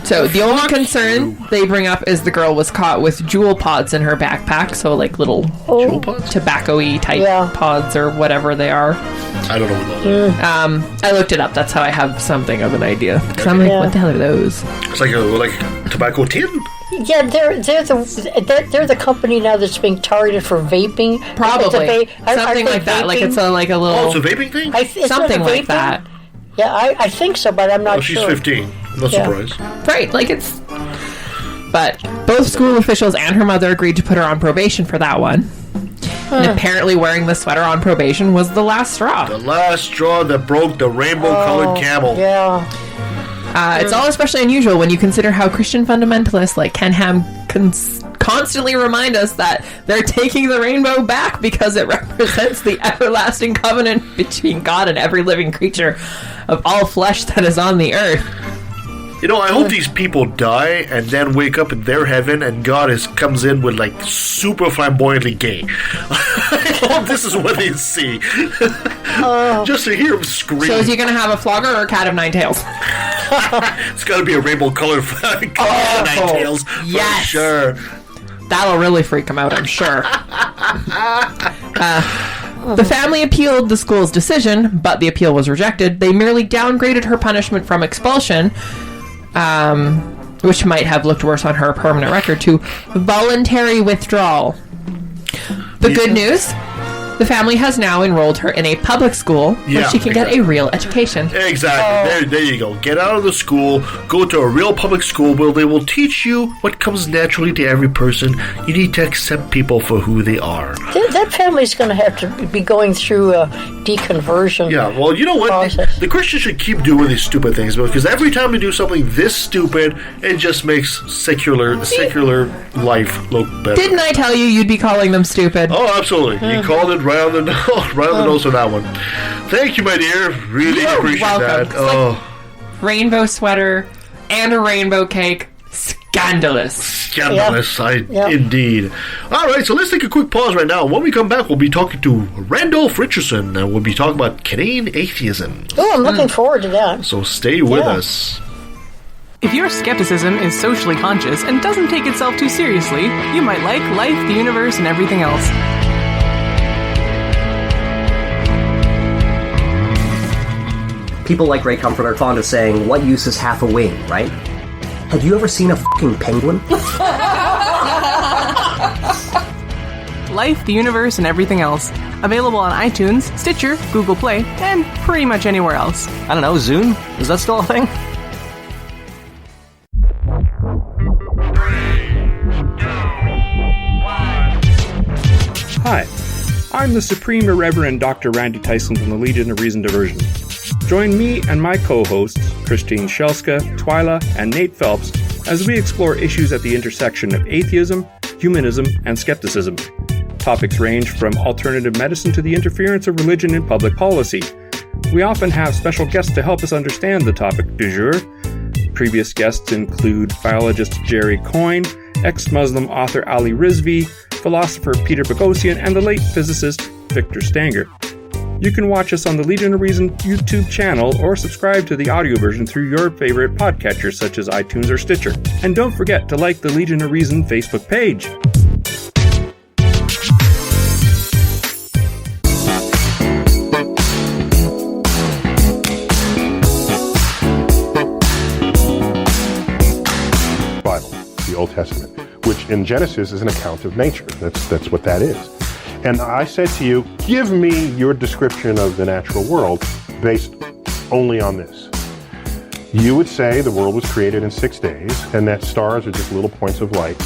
So the only concern they bring up is the girl was caught with jewel pods in her backpack, so like little Jewel pods? tobacco-y type pods or whatever they are. I don't know what those are. I looked it up. That's how I have something of an idea. Because I'm like, what the hell are those? It's like a tobacco tin. Yeah, they're the company now that's being targeted for vaping. Probably Aren't something they like that. Like vaping? it's a little Oh, it's a vaping thing? something like that. Yeah, I think so, but I'm not She's sure. 15. I'm not surprised. Right, like it's. But both school officials and her mother agreed to put her on probation for that one. And apparently wearing the sweater on probation was the last straw. The last straw that broke the rainbow-colored camel. Yeah. It's all especially unusual when you consider how Christian fundamentalists like Ken Ham constantly remind us that they're taking the rainbow back because it represents the everlasting covenant between God and every living creature of all flesh that is on the earth. You know, I hope these people die and then wake up in their heaven and God comes in with like super flamboyantly gay. I hope this is what they see. Just to hear him scream. So is he going to have a flogger or a cat of nine tails? It's got to be a rainbow colored cat of nine tails. yes. For sure. That'll really freak him out, I'm sure. The family appealed the school's decision, but the appeal was rejected. They merely downgraded her punishment from expulsion, which might have looked worse on her permanent record, to voluntary withdrawal. The good news, The family has now enrolled her in a public school where she can get a real education. Exactly. There you go. Get out of the school, go to a real public school where they will teach you what comes naturally to every person. You need to accept people for who they are. That family's going to have to be going through a deconversion. Yeah, well, you know what? The Christians should keep doing these stupid things, because every time they do something this stupid, it just makes secular life look better. Didn't I tell you you'd be calling them stupid? Oh, absolutely. You called it right on the nose on that one. Thank you, my dear. Really appreciate welcome. that. Rainbow sweater and a rainbow cake. Scandalous. Indeed. All right, so let's take a quick pause right now. When we come back, we'll be talking to Randolf Richardson, and we'll be talking about Canadian atheism. Oh, I'm looking forward to that. So stay with us. If your skepticism is socially conscious and doesn't take itself too seriously, you might like life, the universe, and everything else. People like Ray Comfort are fond of saying, what use is half a wing, right? Have you ever seen a fucking penguin? Life, the universe, and everything else. Available on iTunes, Stitcher, Google Play, and pretty much anywhere else. I don't know, Zune? Is that still a thing? Hi, I'm the Supreme Irreverend Dr. Randy Tyson from the Legion of Reason Diversion. Join me and my co-hosts, Christine Shelska, Twyla, and Nate Phelps, as we explore issues at the intersection of atheism, humanism, and skepticism. Topics range from alternative medicine to the interference of religion in public policy. We often have special guests to help us understand the topic du jour. Previous guests include biologist Jerry Coyne, ex-Muslim author Ali Rizvi, philosopher Peter Boghossian, and the late physicist Victor Stanger. You can watch us on the Legion of Reason YouTube channel or subscribe to the audio version through your favorite podcatcher such as iTunes or Stitcher. And don't forget to like the Legion of Reason Facebook page. Bible, the Old Testament, which in Genesis is an account of nature. That's what that is. And I said to you, give me your description of the natural world based only on this. You would say the world was created in 6 days, and that stars are just little points of light,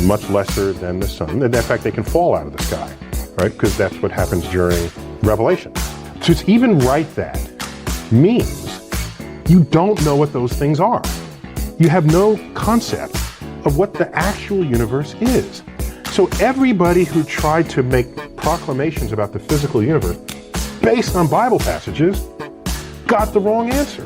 much lesser than the sun. And in fact, they can fall out of the sky, right? Because that's what happens during Revelation. To even write that means you don't know what those things are. You have no concept of what the actual universe is. So everybody who tried to make proclamations about the physical universe based on Bible passages got the wrong answer.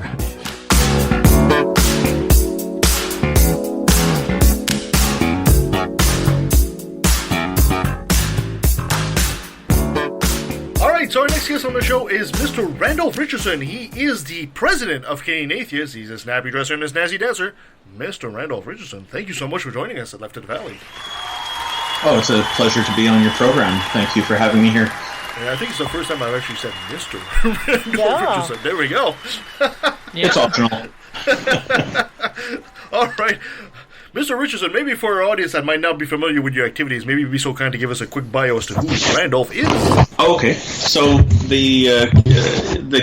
All right, so our next guest on the show is Mr. Randolf Richardson. He is the president of Canadian Atheists. He's a snappy dresser and a snazzy dancer. Mr. Randolf Richardson, thank you so much for joining us at Left of the Valley. Oh, it's a pleasure to be on your program. Thank you for having me here. Yeah, I think it's the first time I've actually said Mr. Randolf Richardson. There we go. It's optional. All right. Mr. Richardson, maybe for our audience that might not be familiar with your activities, maybe you'd be so kind to give us a quick bio as to who Randolf is. Okay. So the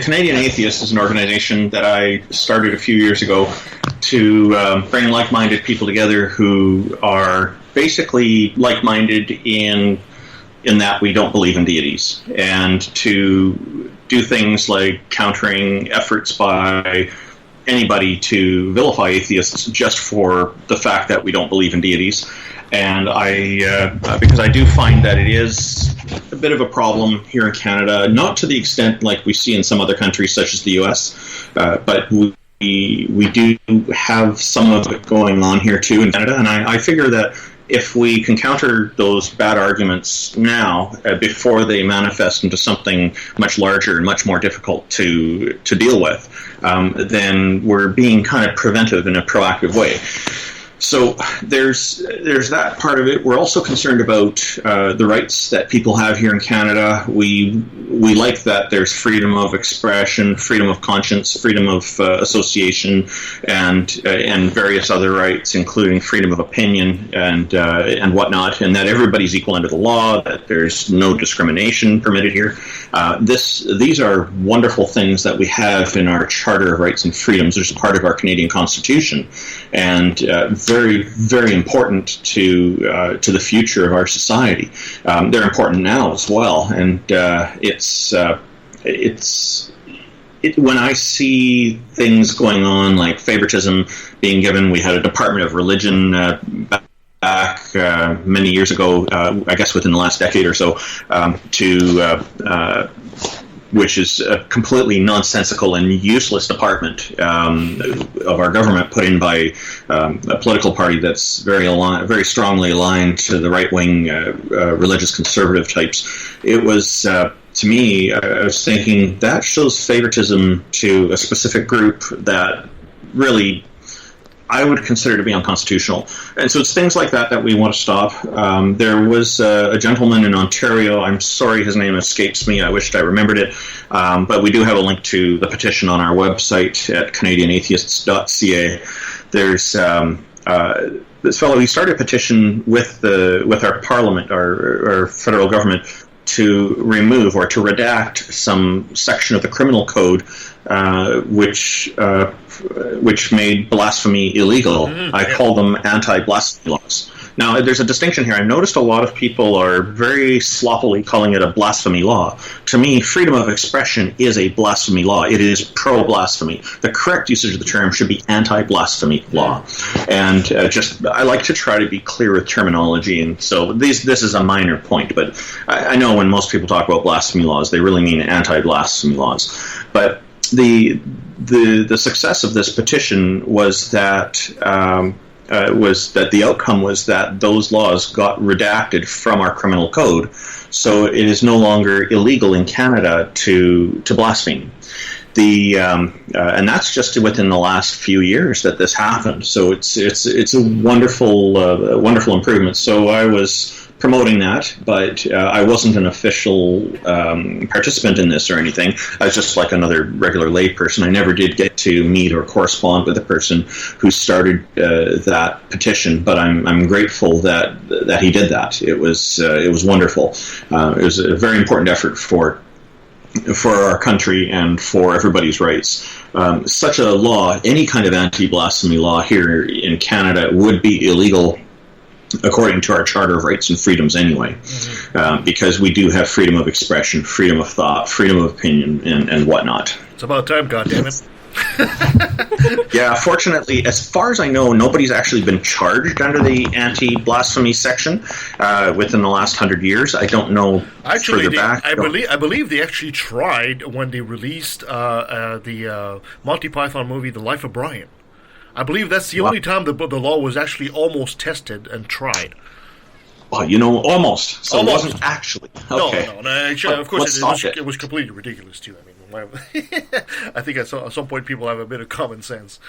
Canadian Atheists is an organization that I started a few years ago to bring like-minded people together who are basically like-minded in that we don't believe in deities, and to do things like countering efforts by anybody to vilify atheists just for the fact that we don't believe in deities. And because I do find that it is a bit of a problem here in Canada, not to the extent like we see in some other countries such as the US, but we do have some of it going on here too in Canada, and I figure that if we can counter those bad arguments now, before they manifest into something much larger and much more difficult to deal with, then we're being kind of preventive in a proactive way. So there's that part of it. We're also concerned about the rights that people have here in Canada. We like that there's freedom of expression, freedom of conscience, freedom of association, and various other rights, including freedom of opinion and whatnot, and that everybody's equal under the law, that there's no discrimination permitted here. These are wonderful things that we have in our Charter of Rights and Freedoms. There's a part of our Canadian Constitution, and very, very important to the future of our society. They're important now as well, and when I see things going on like favoritism being given, we had a Department of Religion back many years ago, I guess within the last decade or so, which is a completely nonsensical and useless department of our government, put in by a political party that's very strongly aligned to the right-wing religious conservative types. It was, to me, I was thinking that shows favoritism to a specific group that really I would consider to be unconstitutional. And so it's things like that we want to stop. There was a gentleman in Ontario, I'm sorry his name escapes me, I wished I remembered it, but we do have a link to the petition on our website at canadianatheists.ca. There's this fellow, he started a petition with our parliament, our federal government, to remove or to redact some section of the criminal code which made blasphemy illegal. I call them anti-blasphemy laws. Now, there's a distinction here. I've noticed a lot of people are very sloppily calling it a blasphemy law. To me, freedom of expression is a blasphemy law. It is pro-blasphemy. The correct usage of the term should be anti-blasphemy law. And I like to try to be clear with terminology. And so this is a minor point, but I know when most people talk about blasphemy laws, they really mean anti-blasphemy laws. But the success of this petition was that the outcome was that those laws got redacted from our criminal code, so it is no longer illegal in Canada to blaspheme. And that's just within the last few years that this happened. So it's a wonderful improvement. So I was promoting that, but I wasn't an official participant in this or anything. I was just like another regular layperson. I never did get to meet or correspond with the person who started that petition, but I'm grateful that he did that. It was wonderful. It was a very important effort for our country and for everybody's rights. Such a law, any kind of anti-blasphemy law here in Canada, would be illegal according to our Charter of Rights and Freedoms anyway, because we do have freedom of expression, freedom of thought, freedom of opinion, and whatnot. It's about time, goddammit. Yeah, fortunately, as far as I know, nobody's actually been charged under the anti-blasphemy section within the last 100 years. I don't know further back. I believe they actually tried when they released the Monty Python movie, The Life of Brian. I believe that's the only time the law was actually almost tested and tried. Well, almost. So almost. It wasn't actually. Okay. No. Actually, of course, it was completely ridiculous, too. I mean, I think at some point people have a bit of common sense.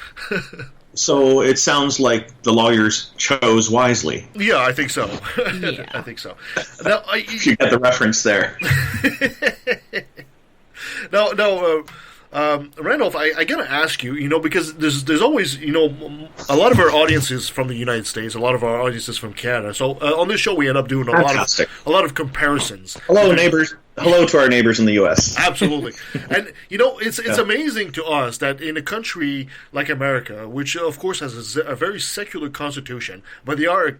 So it sounds like the lawyers chose wisely. Yeah, I think so. Yeah. I think so. Now, you get the reference there. Now, Randolph, I gotta ask you, because there's always, a lot of our audience is from the United States, a lot of our audience is from Canada. So on this show, we end up doing a lot of comparisons. Hello, neighbors. Hello to our neighbors in the U.S. Absolutely. And, it's amazing to us that in a country like America, which, of course, has a very secular constitution, but they're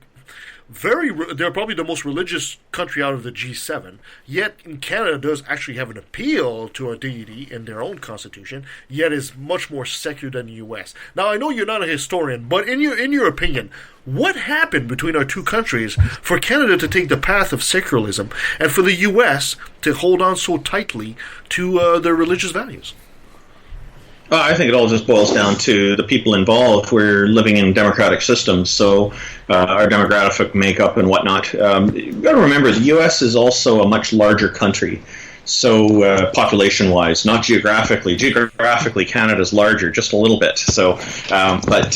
probably the most religious country out of the G7, yet in Canada does actually have an appeal to a deity in their own constitution, yet is much more secular than the U.S. Now, I know you're not a historian, but in your opinion, what happened between our two countries for Canada to take the path of secularism and for the U.S. to hold on so tightly to their religious values? I think it all just boils down to the people involved. We're living in democratic systems, so our demographic makeup and whatnot. You've got to remember, the U.S. is also a much larger country. So population-wise, not geographically. Geographically, Canada's larger, just a little bit. So, but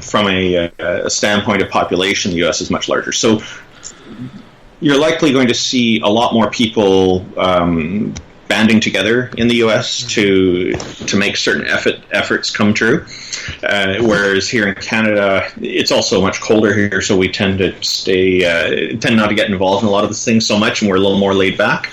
from a standpoint of population, the U.S. is much larger. So, you're likely going to see a lot more people banding together in the U.S. to make certain efforts come true. Whereas here in Canada, it's also much colder here, so we tend to tend not to get involved in a lot of the things so much, and we're a little more laid back.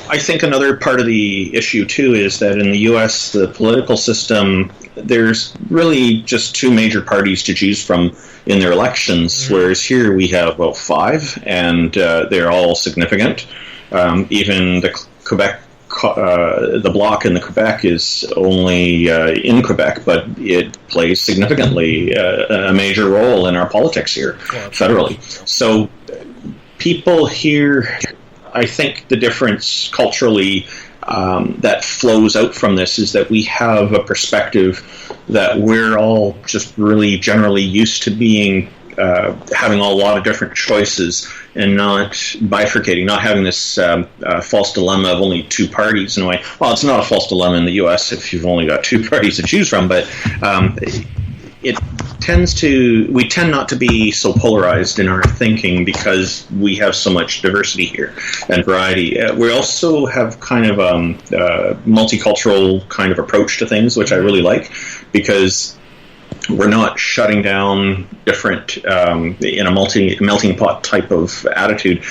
I think another part of the issue, too, is that in the U.S., the political system, there's really just two major parties to choose from in their elections, whereas here we have about 5, and they're all significant. Even the Quebec, the bloc in the Quebec is only in Quebec, but it plays significantly a major role in our politics here, federally. So people here, I think the difference culturally that flows out from this is that we have a perspective that we're all just really generally used to being having a lot of different choices and not bifurcating, not having this false dilemma of only two parties in a way. Well, it's not a false dilemma in the U.S. if you've only got two parties to choose from, but we tend not to be so polarized in our thinking because we have so much diversity here and variety. We also have kind of a multicultural kind of approach to things, which I really like, because we're not shutting down different in a melting pot type of attitude,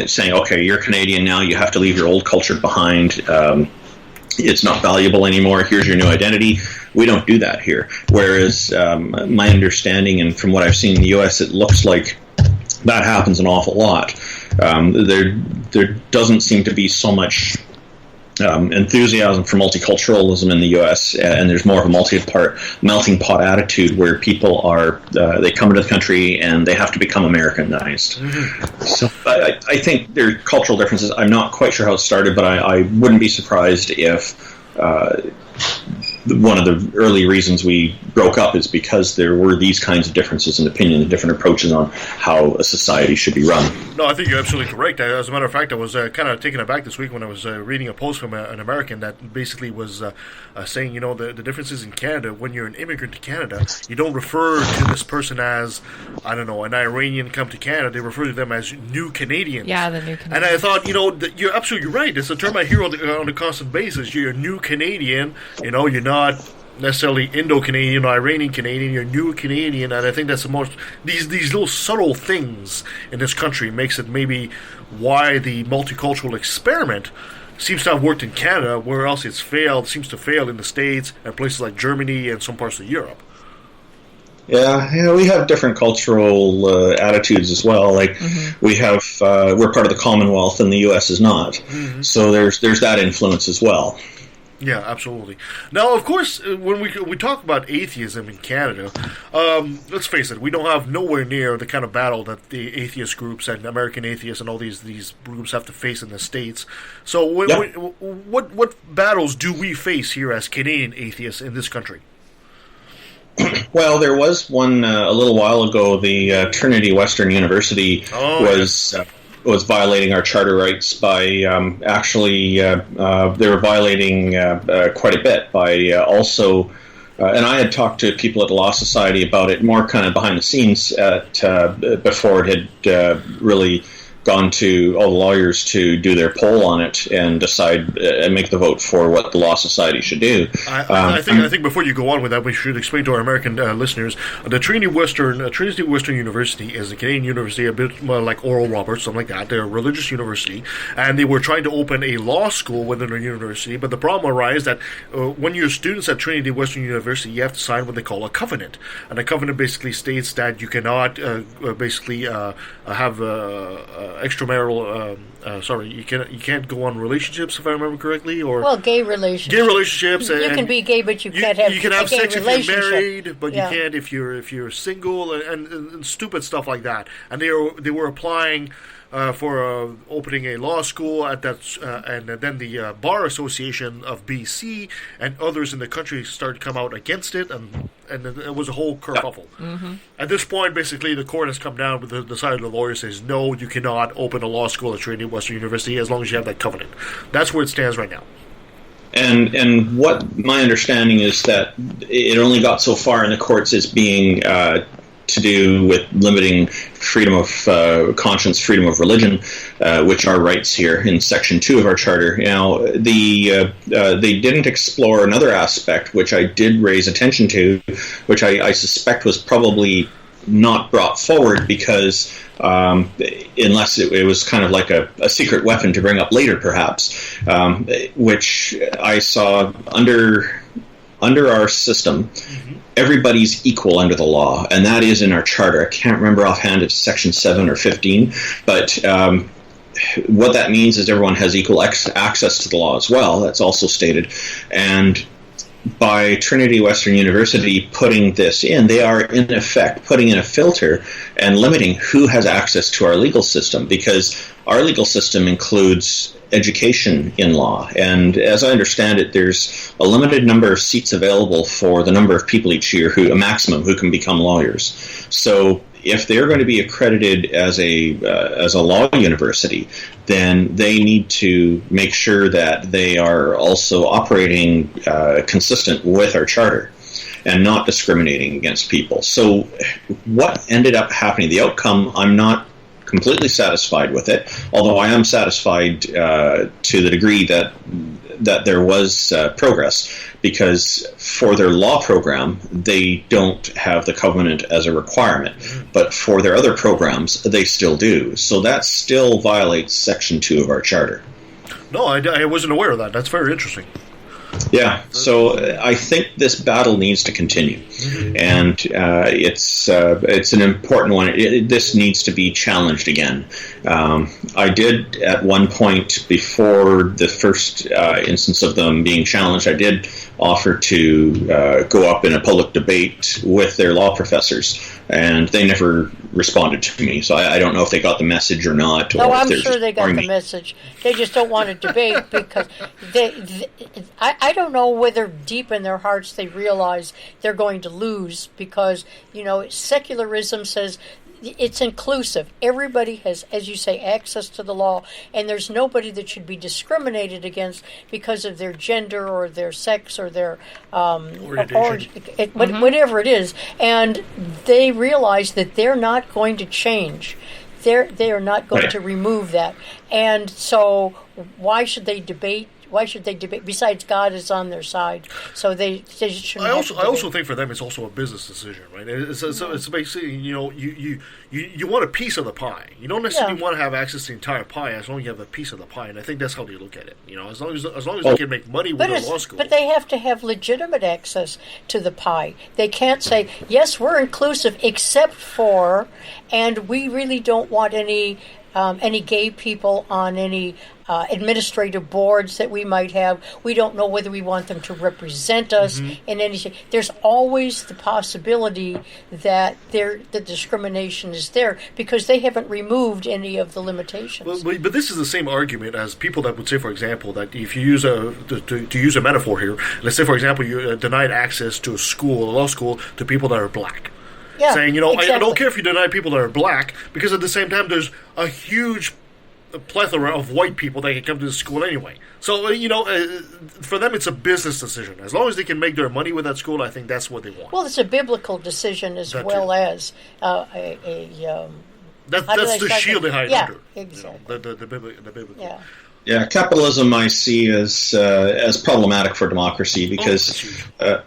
saying, okay, you're Canadian now, you have to leave your old culture behind. It's not valuable anymore. Here's your new identity. We don't do that here. Whereas my understanding, and from what I've seen in the U.S., it looks like that happens an awful lot. There doesn't seem to be so much enthusiasm for multiculturalism in the U.S., and there's more of a melting pot attitude where people are they come into the country and they have to become Americanized. So I think there are cultural differences. I'm not quite sure how it started, but I wouldn't be surprised if one of the early reasons we broke up is because there were these kinds of differences in opinion and different approaches on how a society should be run. No, I think you're absolutely correct. As a matter of fact, I was kind of taken aback this week when I was reading a post from an American that basically was saying, the differences in Canada, when you're an immigrant to Canada, you don't refer to this person as, I don't know, an Iranian come to Canada. They refer to them as new Canadians. Yeah, the new Canadians. And I thought, you're absolutely right. It's a term I hear on a constant basis. You're a new Canadian. You're not necessarily Indo-Canadian or Iranian Canadian, you're new Canadian, and I think that's the most these little subtle things in this country makes it maybe why the multicultural experiment seems to have worked in Canada, where else it seems to fail in the States and places like Germany and some parts of Europe. Yeah, we have different cultural attitudes as well. Like we have, we're part of the Commonwealth, and the U.S. is not. So there's that influence as well. Yeah, absolutely. Now, of course, when we talk about atheism in Canada, let's face it, we don't have nowhere near the kind of battle that the atheist groups and American atheists and all these groups have to face in the States. So, what battles do we face here as Canadian atheists in this country? Well, there was one a little while ago. The Trinity Western University was violating our charter rights by they were violating quite a bit by also, and I had talked to people at the Law Society about it more kind of behind the scenes before it had really gone to all the lawyers to do their poll on it and decide and make the vote for what the Law Society should do. I think before you go on with that, we should explain to our American listeners the Trinity Western University is a Canadian university, a bit like Oral Roberts, something like that. They're a religious university, and they were trying to open a law school within their university. But the problem arose that when you're students at Trinity Western University, you have to sign what they call a covenant, and a covenant basically states that you cannot have extramarital. You can't go on relationships, if I remember correctly, or gay relationships. Gay relationships. You can be gay, but you can't have. You can have sex if you're married, but yeah. you can't if you're single, and stupid stuff like that. And they were applying for opening a law school at that, and then the Bar Association of BC and others in the country started to come out against it, and it was a whole kerfuffle. Mm-hmm. At this point, basically, the court has come down with the side of the lawyer says, no, you cannot open a law school at Trinity Western University as long as you have that covenant. That's where it stands right now. And what my understanding is that it only got so far in the courts as being to do with limiting freedom of conscience, freedom of religion, which are rights here in Section 2 of our Charter. Now, they didn't explore another aspect, which I did raise attention to, which I suspect was probably not brought forward because unless it was kind of like a secret weapon to bring up later, perhaps, which I saw under our system, everybody's equal under the law, and that is in our charter. I can't remember offhand if it's Section 7 or 15, but what that means is everyone has equal access to the law as well. That's also stated. And by Trinity Western University putting this in, they are in effect putting in a filter and limiting who has access to our legal system, because our legal system includes education in law. And as I understand it, there's a limited number of seats available for the number of people each year, a maximum, who can become lawyers. So if they're going to be accredited as a law university, then they need to make sure that they are also operating consistent with our charter and not discriminating against people. So what ended up happening, the outcome, I'm not completely satisfied with it, although I am satisfied to the degree that there was progress, because for their law program, they don't have the covenant as a requirement, but for their other programs, they still do. So that still violates Section 2 of our Charter. No, I wasn't aware of that. That's very interesting. Yeah, so I think this battle needs to continue, and it's an important one. This needs to be challenged again. I did at one point, before the first instance of them being challenged, I did offer to go up in a public debate with their law professors, and they never responded to me. So I don't know if they got the message or not. No, I'm sure they got the message. They just don't want to debate because I don't know whether deep in their hearts they realize they're going to lose, because, secularism says it's inclusive. Everybody has, as you say, access to the law, and there's nobody that should be discriminated against because of their gender or their sex or their whatever it is. And they realize that they're not going to change. They are not going to remove that. And so why should they debate? Why should they debate? Besides, God is on their side, so they shouldn't. I also think for them it's also a business decision, right? It's basically you want a piece of the pie. You don't necessarily want to have access to the entire pie as long as you have a piece of the pie, and I think that's how they look at it. As long as they can make money with their law school. But they have to have legitimate access to the pie. They can't say, yes, we're inclusive except for, and we really don't want any gay people on any administrative boards that we might have. We don't know whether we want them to represent us in anything. There's always the possibility that the discrimination is there because they haven't removed any of the limitations. But this is the same argument as people that would say, for example, that if you use to use a metaphor here, let's say, for example, you denied access to a law school, to people that are black. Yeah, saying, exactly. I don't care if you deny people that are black, because at the same time, there's a huge plethora of white people that can come to the school anyway. So, for them, it's a business decision. As long as they can make their money with that school, I think that's what they want. Well, it's a biblical decision as well as that's the shield they hide under. Exactly. The biblical. Yeah. Yeah, capitalism I see as problematic for democracy, because a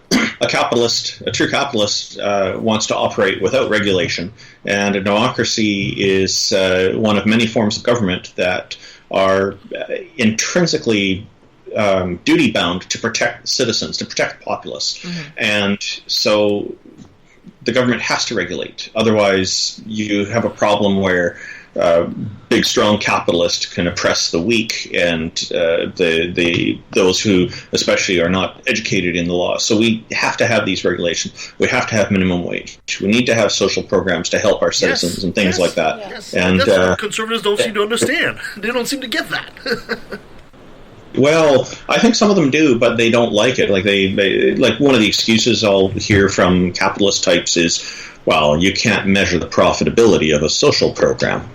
true capitalist, wants to operate without regulation, and a democracy is one of many forms of government that are intrinsically duty bound to protect citizens, to protect the populace, and so the government has to regulate. Otherwise, you have a problem where big, strong capitalist can oppress the weak and those who especially are not educated in the law. So we have to have these regulations. We have to have minimum wage. We need to have social programs to help our citizens and things like that. Yes. And that's what conservatives don't seem to understand. They don't seem to get that. Well, I think some of them do, but they don't like it. Like they like one of the excuses I'll hear from capitalist types is, well, you can't measure the profitability of a social program.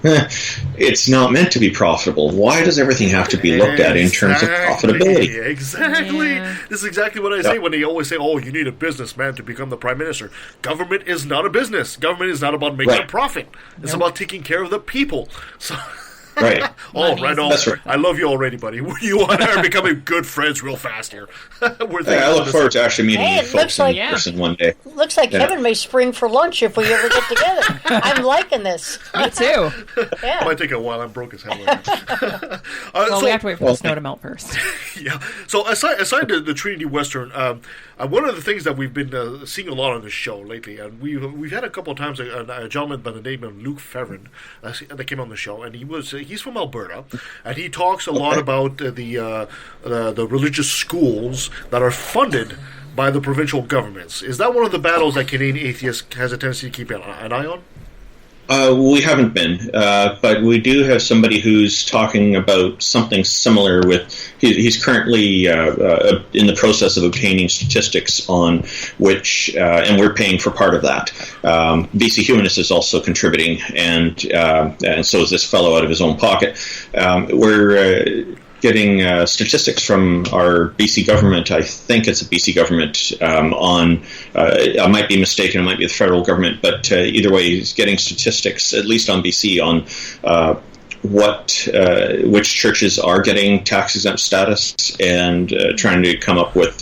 It's not meant to be profitable. Why does everything have to be looked at in terms of profitability? Exactly. Yeah. This is exactly what I say when they always say, oh, you need a businessman to become the prime minister. Government is not a business. Government is not about making a profit. It's about taking care of the people. So... Right. Oh, right on. That's right. I love you already, buddy. You and I are becoming good friends real fast here. I look forward to actually meeting you folks in person one day. Looks like Kevin may spring for lunch if we ever get together. I'm liking this. Me too. It might take a while. I'm broke as hell right now. We have to wait for the snow to melt first. Yeah. So aside the Trinity Western, one of the things that we've been seeing a lot on this show lately, and we've had a couple of times a gentleman by the name of Luke Fevrin that came on the show, and he's from Alberta, and he talks a lot about the religious schools that are funded by the provincial governments. Is that one of the battles that Canadian Atheists has a tendency to keep an eye on? We haven't been, but we do have somebody who's talking about something similar with, he's currently in the process of obtaining statistics on which, and we're paying for part of that. BC Humanist is also contributing, and so is this fellow out of his own pocket. We're getting statistics from our BC government. I think it's a BC government on, I might be mistaken, it might be the federal government, but either way, he's getting statistics, at least on BC, on which churches are getting tax-exempt status, and trying to come up with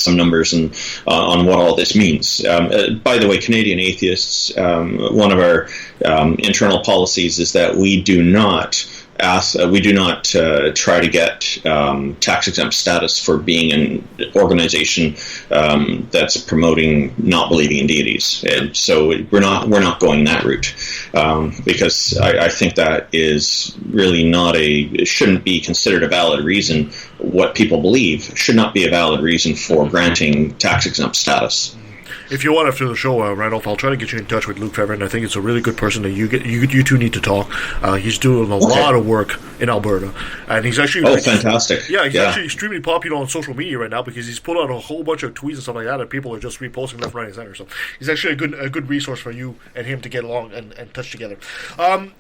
some numbers and on what all this means. By the way, Canadian Atheists, one of our internal policies is that we do not try to get tax-exempt status for being an organization that's promoting not believing in deities, and so we're not going that route because I think that is really it shouldn't be considered a valid reason. What people believe should not be a valid reason for granting tax-exempt status. If you want after the show, Randolph, I'll try to get you in touch with Luke Fevrin. I think it's a really good person that you two need to talk. He's doing a lot of work in Alberta, and he's actually fantastic. Yeah, he's actually extremely popular on social media right now because he's put out a whole bunch of tweets and stuff like that, and people are just reposting left, right, and center. So he's actually a good resource for you and him to get along and touch together.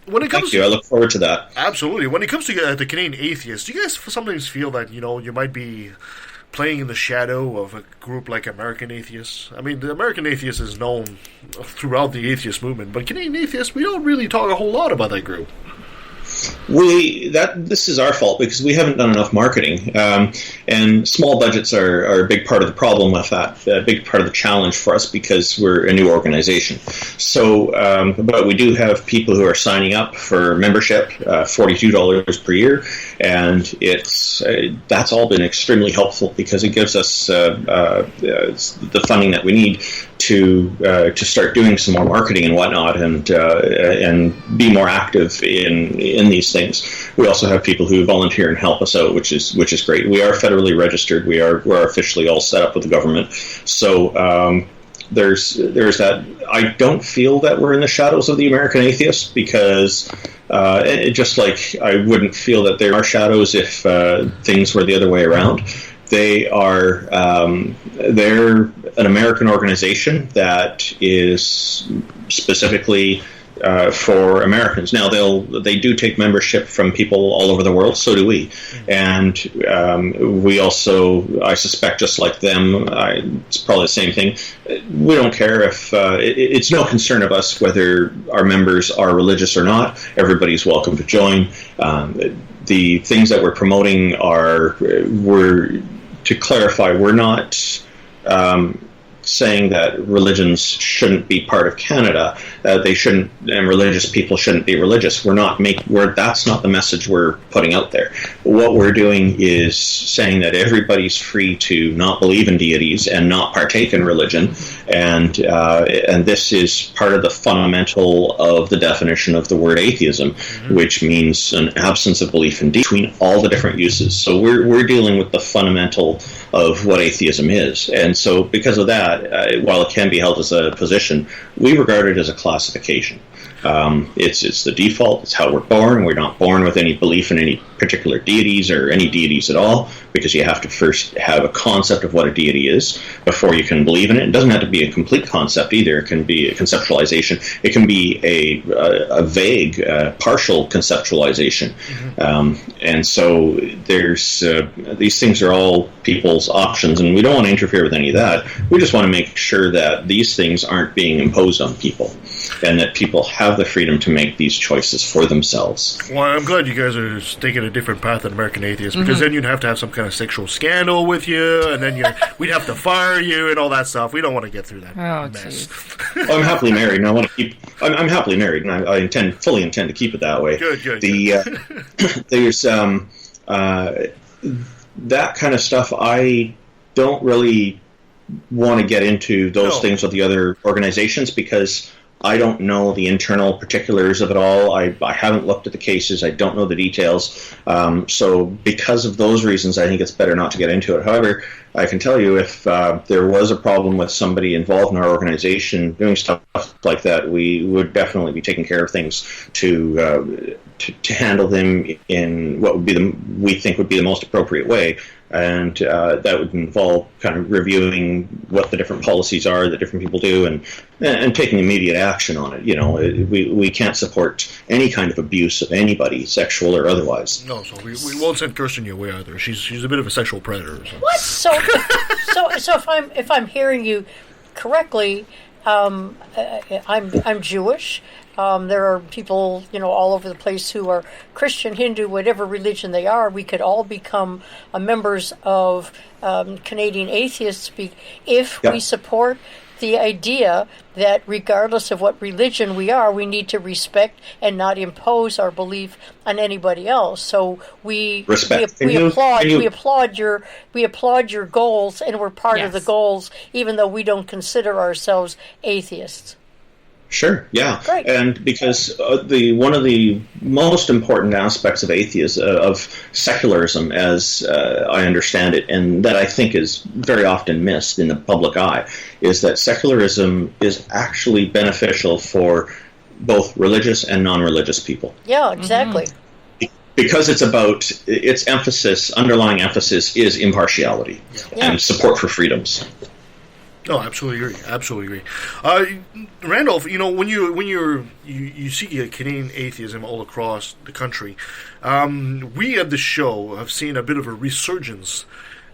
When it comes Thank you. I look forward to that. Absolutely. When it comes to the Canadian Atheists, do you guys sometimes feel that you might be playing in the shadow of a group like American Atheists? I mean, the American Atheist is known throughout the atheist movement, but Canadian Atheists, we don't really talk a whole lot about that group. This is our fault because we haven't done enough marketing, and small budgets are a big part of the problem with that, a big part of the challenge for us because we're a new organization. So, but we do have people who are signing up for membership, $42 per year, and that's all been extremely helpful because it gives us the funding that we need to start doing some more marketing and whatnot, and be more active in these things. We also have people who volunteer and help us out, which is great. We are federally registered. We're officially all set up with the government. So there's that. I don't feel that we're in the shadows of the American Atheists because just like I wouldn't feel that there are shadows if things were the other way around. They're an American organization that is specifically for Americans. Now they do take membership from people all over the world. So do we, and we also, I suspect, just like them, it's probably the same thing. We don't care if it's no concern of us whether our members are religious or not. Everybody's welcome to join. The things that we're promoting to clarify, we're not saying that religions shouldn't be part of Canada. They shouldn't, and religious people shouldn't be religious. That's not the message we're putting out there. What we're doing is saying that everybody's free to not believe in deities and not partake in religion, and this is part of the fundamental of the definition of the word atheism, which means an absence of belief in between all the different uses. So we're dealing with the fundamental of what atheism is, and so because of that, while it can be held as a position, we regard it as a classification. It's the default. It's how we're born. We're not born with any belief in any particular deities or any deities at all, because you have to first have a concept of what a deity is before you can believe in it. It doesn't have to be a complete concept either. It can be a conceptualization. It can be a vague, partial conceptualization. And so there's these things are all people's options, and we don't want to interfere with any of that. We just want to make sure that these things aren't being imposed on people, and that people have the freedom to make these choices for themselves. Well, I'm glad you guys are taking a different path than American Atheists, because then you'd have to have some kind of sexual scandal with you, and then we'd have to fire you and all that stuff. We don't want to get through that mess. Well, I'm happily married, and I want to keep. I'm happily married, and I fully intend to keep it that way. Good. There's that kind of stuff. I don't really want to get into those things with the other organizations, because I don't know the internal particulars of it all. I haven't looked at the cases. I don't know the details. So because of those reasons, I think it's better not to get into it. However, I can tell you, if there was a problem with somebody involved in our organization doing stuff like that, we would definitely be taking care of things to handle them in what would be we think would be the most appropriate way. And that would involve kind of reviewing what the different policies are that different people do, and taking immediate action on it. You know, we can't support any kind of abuse of anybody, sexual or otherwise. No, so we won't send Kirsten your way either. She's a bit of a sexual predator. So. What? So if I'm hearing you correctly, I'm Jewish. There are people, all over the place who are Christian, Hindu, whatever religion they are. We could all become members of Canadian Atheists if we support the idea that regardless of what religion we are, we need to respect and not impose our belief on anybody else. So we applaud your goals, and we're part of the goals, even though we don't consider ourselves atheists. Sure, yeah. Great. And because one of the most important aspects of atheism, of secularism, as I understand it, and that I think is very often missed in the public eye, is that secularism is actually beneficial for both religious and non-religious people. Yeah, exactly. Because it's about its underlying emphasis is impartiality and support for freedoms. No, absolutely agree. Randolph, when you see Canadian atheism all across the country, we at the show have seen a bit of a resurgence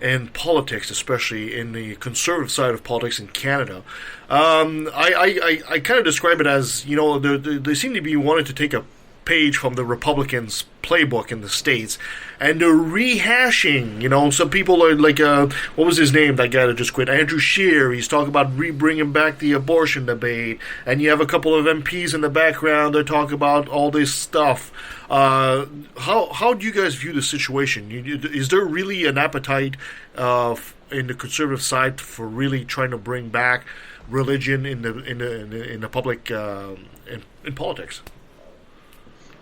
in politics, especially in the conservative side of politics in Canada. I kind of describe it as, they seem to be wanting to take a page from the Republicans' playbook in the States, and they're rehashing, some people are like, what was his name, that guy that just quit, Andrew Scheer, he's talking about bringing back the abortion debate, and you have a couple of MPs in the background that talk about all this stuff. How do you guys view the situation? Is there really an appetite in the conservative side for really trying to bring back religion in the public, in politics?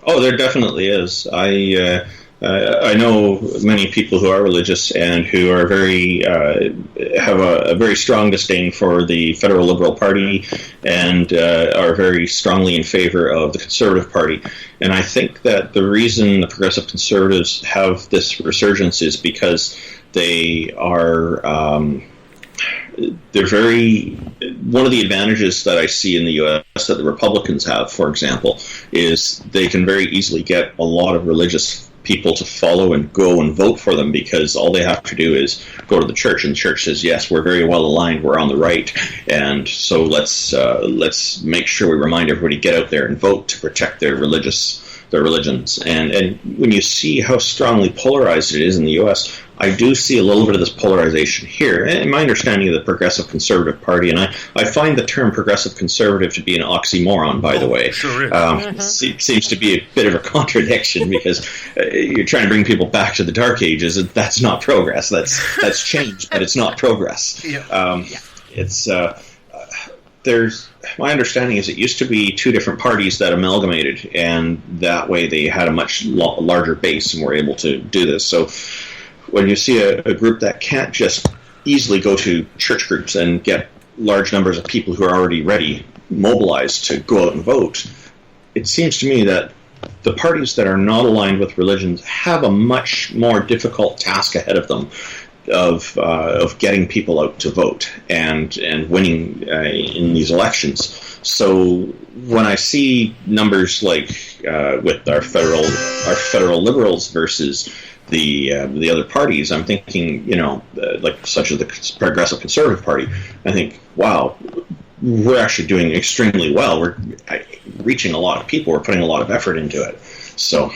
Oh, there definitely is. I know many people who are religious and who are have a very strong disdain for the federal Liberal Party, and are very strongly in favor of the Conservative Party. And I think that the reason the Progressive Conservatives have this resurgence is because they are one of the advantages that I see in the U.S. that the Republicans have, for example, is they can very easily get a lot of religious people to follow and go and vote for them, because all they have to do is go to the church, and the church says, yes, we're very well aligned, we're on the right, and so let's make sure we remind everybody, get out there and vote to protect their religious their religions. And when you see how strongly polarized it is in the U.S., I do see a little bit of this polarization here. And my understanding of the Progressive Conservative Party, and I find the term Progressive Conservative to be an oxymoron, by the way. Sure is. Seems to be a bit of a contradiction because you're trying to bring people back to the Dark Ages, and that's not progress. That's change, but it's not progress. It's there's my understanding is it used to be two different parties that amalgamated, and that way they had a much larger base and were able to do this. So when you see a group that can't just easily go to church groups and get large numbers of people who are already ready, mobilized to go out and vote, it seems to me that the parties that are not aligned with religions have a much more difficult task ahead of them of getting people out to vote and winning in these elections. So when I see numbers like with our federal liberals versus the other parties, I'm thinking, like such as the Progressive Conservative Party, I think, wow, we're actually doing extremely well. We're reaching a lot of people. We're putting a lot of effort into it. So.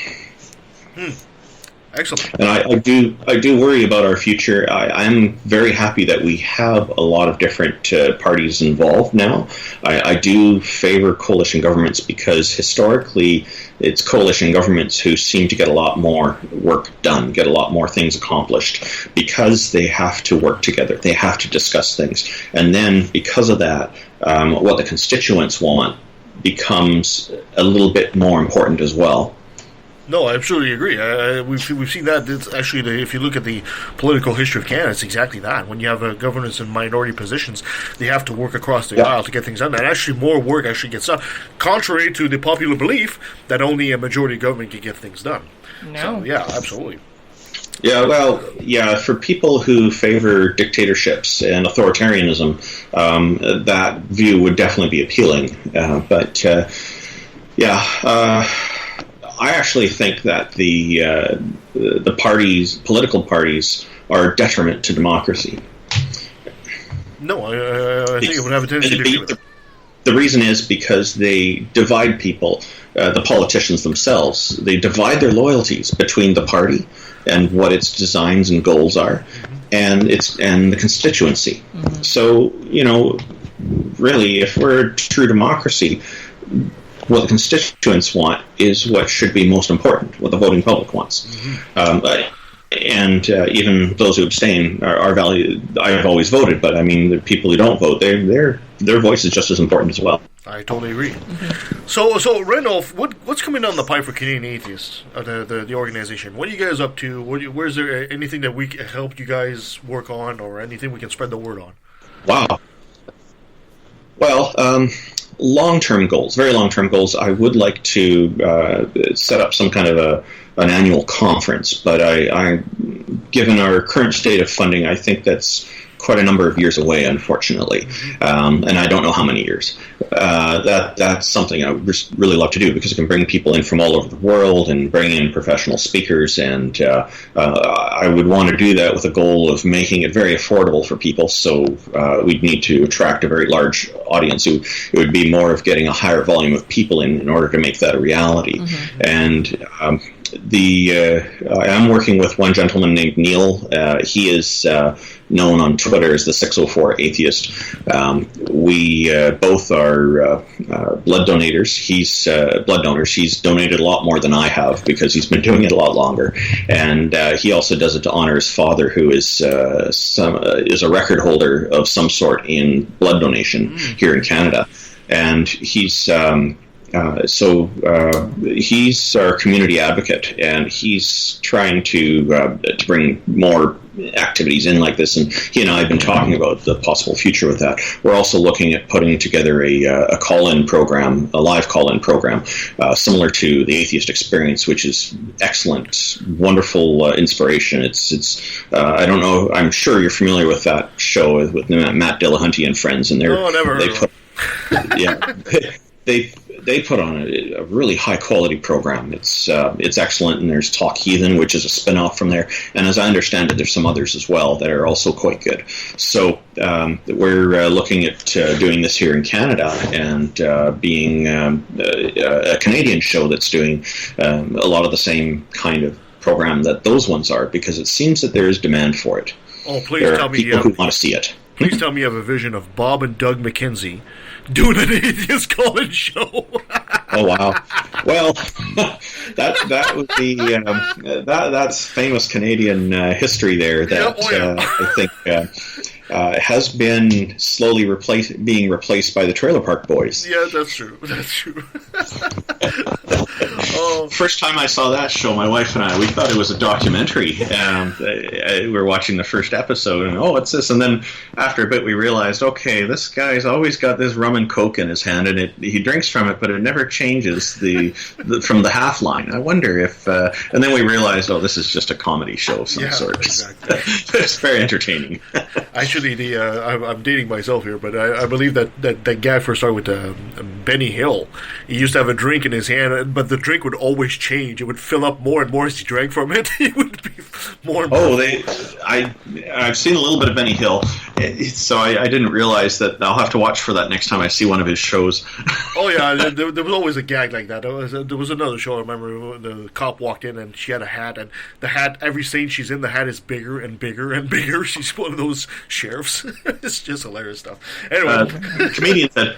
Excellent. And I do worry about our future. I'm very happy that we have a lot of different parties involved now. I do favor coalition governments because historically it's coalition governments who seem to get a lot more work done, get a lot more things accomplished because they have to work together. They have to discuss things. And then because of that, what the constituents want becomes a little bit more important as well. No, I absolutely agree. We've seen that. It's actually, if you look at the political history of Canada, it's exactly that. When you have governments in minority positions, they have to work across the aisle to get things done. And actually, more work actually gets done, contrary to the popular belief that only a majority government can get things done. No. So, yeah, absolutely. Yeah, well, yeah, for people who favor dictatorships and authoritarianism, that view would definitely be appealing. I actually think that the political parties, are a detriment to democracy. No, I think it would have a tendency to be. The reason is because they divide people, the politicians themselves. They divide their loyalties between the party and what its designs and goals are, and the constituency. Mm-hmm. So, really, if we're a true democracy, what the constituents want is what should be most important, what the voting public wants. Mm-hmm. Even those who abstain are valued. I've always voted, but I mean, the people who don't vote, their voice is just as important as well. I totally agree. Mm-hmm. So Randolph, what's coming down the pipe for Canadian Atheists, the organization? What are you guys up to? Where's there anything that we can help you guys work on, or anything we can spread the word on? Wow. Well, long-term goals, very long-term goals. I would like to set up some kind of an annual conference, but I given our current state of funding, I think that's quite a number of years away, unfortunately, and I don't know how many years. That's something I would really love to do because it can bring people in from all over the world and bring in professional speakers, and I would want to do that with a goal of making it very affordable for people, so we'd need to attract a very large audience. It would be more of getting a higher volume of people in order to make that a reality. Mm-hmm. And I'm working with one gentleman named Neil. He is known on Twitter as the 604 Atheist. We both are blood donators. He's blood donors. He's donated a lot more than I have because he's been doing it a lot longer. And he also does it to honor his father, who is a record holder of some sort in blood donation here in Canada. And he's he's our community advocate, and he's trying to bring more activities in like this, and he and I have been talking about the possible future with that. We're also looking at putting together a call-in program, a live call-in program, similar to the Atheist Experience, which is excellent, wonderful inspiration. It's I don't know, I'm sure you're familiar with that show with Matt Dillahunty and friends, and never heard of it. Yeah. they put on a really high quality program. It's excellent, and there's Talk Heathen, which is a spin-off from there. And as I understand it, there's some others as well that are also quite good. So we're looking at doing this here in Canada, and being a Canadian show that's doing a lot of the same kind of program that those ones are, because it seems that there is demand for it. Oh, please there tell are me people who want to see it. Please tell me you have a vision of Bob and Doug McKenzie doing an atheist call-in show. Oh wow! Well, that would be that's famous Canadian history there. That I think has been slowly being replaced by the Trailer Park Boys. Yeah, that's true. That's true. First time I saw that show, my wife and we thought it was a documentary. We were watching the first episode, and what's this? And then after a bit, we realized, okay, this guy's always got this rum and coke in his hand, and he drinks from it, but it never changes from the half line. I wonder if. And then we realized, this is just a comedy show of some sort. Exactly. It's very entertaining. Actually, I'm dating myself here, but I believe that guy first started with Benny Hill. He used to have a drink in his hand, but the drink would always change. It would fill up more and more as he drank from it. It would be more and more. I've seen a little bit of Benny Hill, so I didn't realize that. I'll have to watch for that next time I see one of his shows. Oh yeah, there was always a gag like that. There was another show. I remember the cop walked in and she had a hat, and the hat, every scene she's in, the hat is bigger and bigger and bigger. She's one of those sheriffs. It's just hilarious stuff. Anyway, comedians that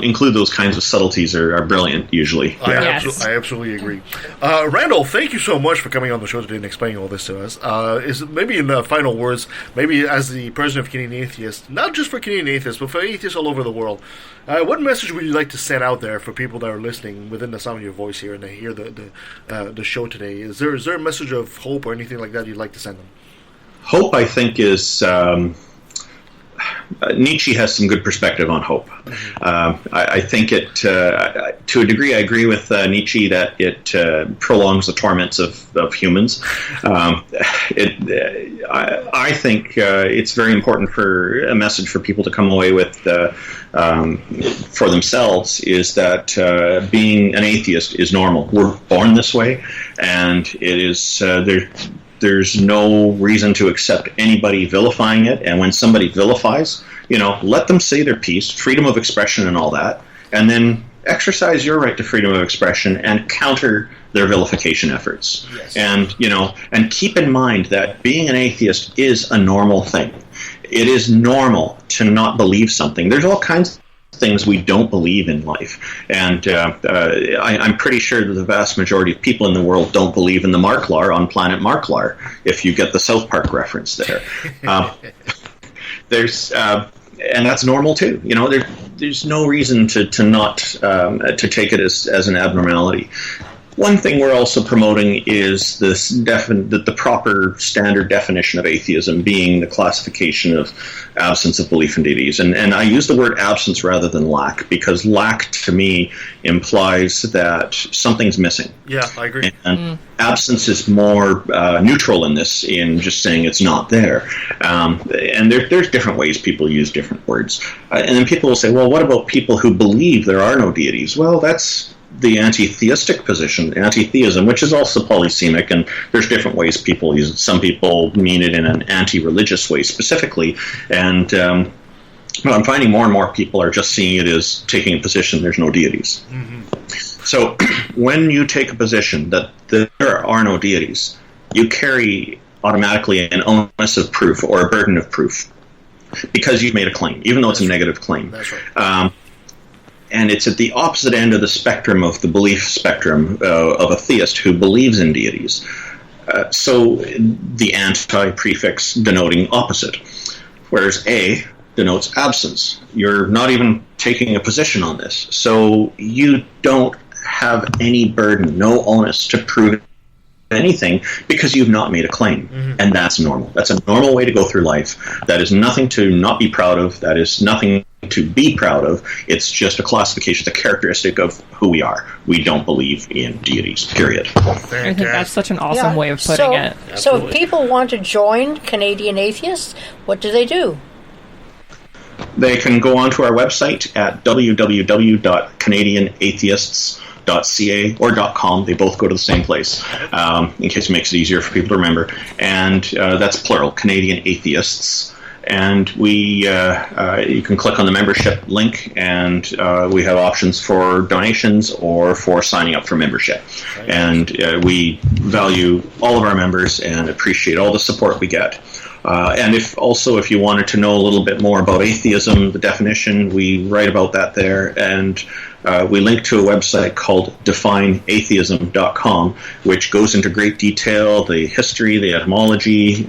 include those kinds of subtleties are brilliant usually. I absolutely agree. Randolph, thank you so much for coming on the show today and explaining all this to us. Is maybe in final words, maybe as the president of Canadian Atheists, not just for Canadian Atheists, but for atheists all over the world, what message would you like to send out there for people that are listening within the sound of your voice here and they hear the show today? Is there a message of hope or anything like that you'd like to send them? Hope, I think, is... Nietzsche has some good perspective on hope. I think it, to a degree, I agree with Nietzsche that it prolongs the torments of humans. I think it's very important for a message for people to come away with for themselves is that being an atheist is normal. We're born this way, and it is there's no reason to accept anybody vilifying it. And when somebody vilifies, let them say their piece, freedom of expression and all that, and then exercise your right to freedom of expression and counter their vilification efforts. Yes. And keep in mind that being an atheist is a normal thing. It is normal to not believe something. There's all kinds of things we don't believe in life, and I'm pretty sure that the vast majority of people in the world don't believe in the Marklar on planet Marklar, if you get the South Park reference there. And that's normal too. There's no reason to not to take it as an abnormality. One thing we're also promoting is the proper standard definition of atheism being the classification of absence of belief in deities. And I use the word absence rather than lack, because lack to me implies that something's missing. Yeah, I agree. And absence is more neutral in just saying it's not there. And there's different ways people use different words. And then people will say, well, what about people who believe there are no deities? Well, that's the anti-theistic position, anti-theism, which is also polysemic, and there's different ways people use it. Some people mean it in an anti-religious way specifically, and I'm finding more and more people are just seeing it as taking a position there's no deities. Mm-hmm. So when you take a position that there are no deities, you carry automatically an onus of proof or a burden of proof because you've made a claim, even though it's a negative claim. That's right. And it's at the opposite end of the spectrum of the belief spectrum of a theist who believes in deities. So the anti-prefix denoting opposite, whereas A denotes absence. You're not even taking a position on this. So you don't have any burden, no onus to prove anything because you've not made a claim. Mm-hmm. And that's normal. That's a normal way to go through life. That is nothing to not be proud of. That is nothing to be proud of. It's just a classification, a characteristic of who we are. We don't believe in deities, period. I think that's such an awesome way of putting it. So if people want to join Canadian Atheists, what do they do? They can go onto our website at www.canadianatheists.ca or .com. They both go to the same place, in case it makes it easier for people to remember. And that's plural, Canadian Atheists. And you can click on the membership link, and we have options for donations or for signing up for membership. And we value all of our members and appreciate all the support we get. And if you wanted to know a little bit more about atheism, the definition, we write about that there, and we link to a website called defineatheism.com, which goes into great detail, the history, the etymology,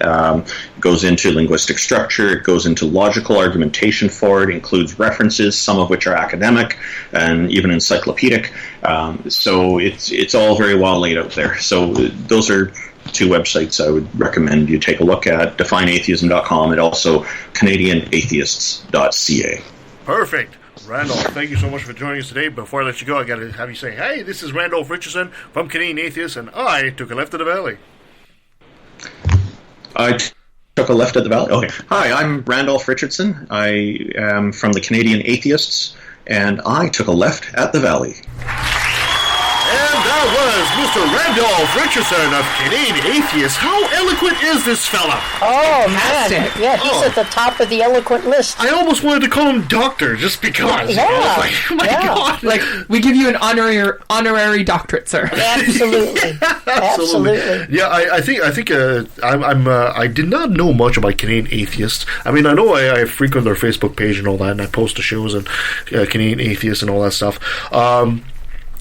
goes into linguistic structure, it goes into logical argumentation for it, includes references, some of which are academic and even encyclopedic. So it's all very well laid out there. So those are two websites I would recommend you take a look at, defineatheism.com and also canadianatheists.ca. Perfect. Randolph, thank you so much for joining us today. Before I let you go, I got to have you say, hey, this is Randolph Richardson from Canadian Atheists, and I took a left at the Valley. I took a left at the Valley? Okay. Hi, I'm Randolph Richardson. I am from the Canadian Atheists, and I took a left at the Valley. And that was Mr. Randolph Richardson of Canadian Atheists. How eloquent is this fella? Oh, man. Yeah, he's at the top of the eloquent list. I almost wanted to call him doctor just because. Yeah. Like, oh my God. Like, we give you an honorary doctorate, sir. Absolutely. Absolutely. Yeah, I think I did not know much about Canadian Atheists. I mean, I know I frequent their Facebook page and all that, and I post the shows and Canadian Atheists and all that stuff.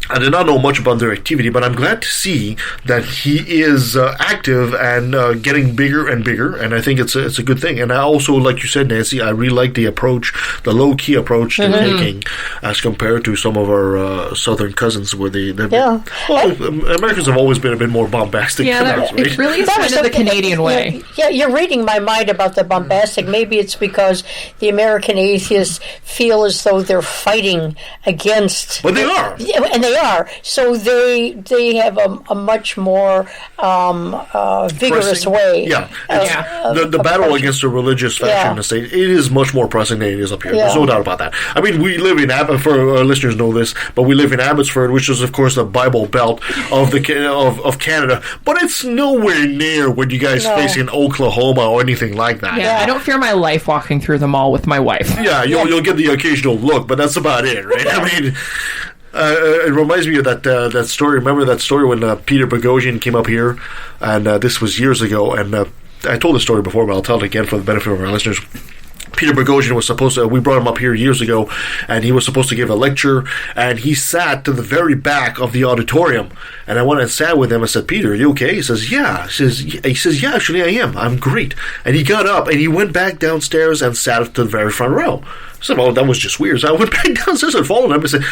I did not know much about their activity, but I'm glad to see that he is active and getting bigger and bigger, and I think it's a good thing. And I also, like you said, Nancy, I really like the approach, the low-key approach they're taking as compared to some of our southern cousins where Americans have always been a bit more bombastic. Yeah, it really is kind of the Canadian way. Yeah, you're reading my mind about the bombastic. Maybe it's because the American atheists feel as though they're fighting against... But they are. And they are. So they have a much more vigorous way. Yeah. The battle against the religious faction in the state, it is much more pressing than it is up here. There's no doubt about that. I mean, we live in Abbotsford, our listeners know this, but we live in Abbotsford, which is, of course, the Bible Belt of of Canada, but it's nowhere near what you guys face in Oklahoma or anything like that. Yeah, I don't fear my life walking through the mall with my wife. Yeah, you'll get the occasional look, but that's about it, right? I mean... it reminds me of that story. Remember that story when Peter Boghossian came up here, and this was years ago. And I told the story before, but I'll tell it again for the benefit of our listeners. Peter Boghossian was supposed to, we brought him up here years ago, and he was supposed to give a lecture, and he sat to the very back of the auditorium, and I went and sat with him and said, Peter, are you okay? He says, yeah. He says, yeah, actually I am. I'm great. And he got up, and he went back downstairs and sat to the very front row. I said, well, that was just weird. So I went back downstairs and followed him and said,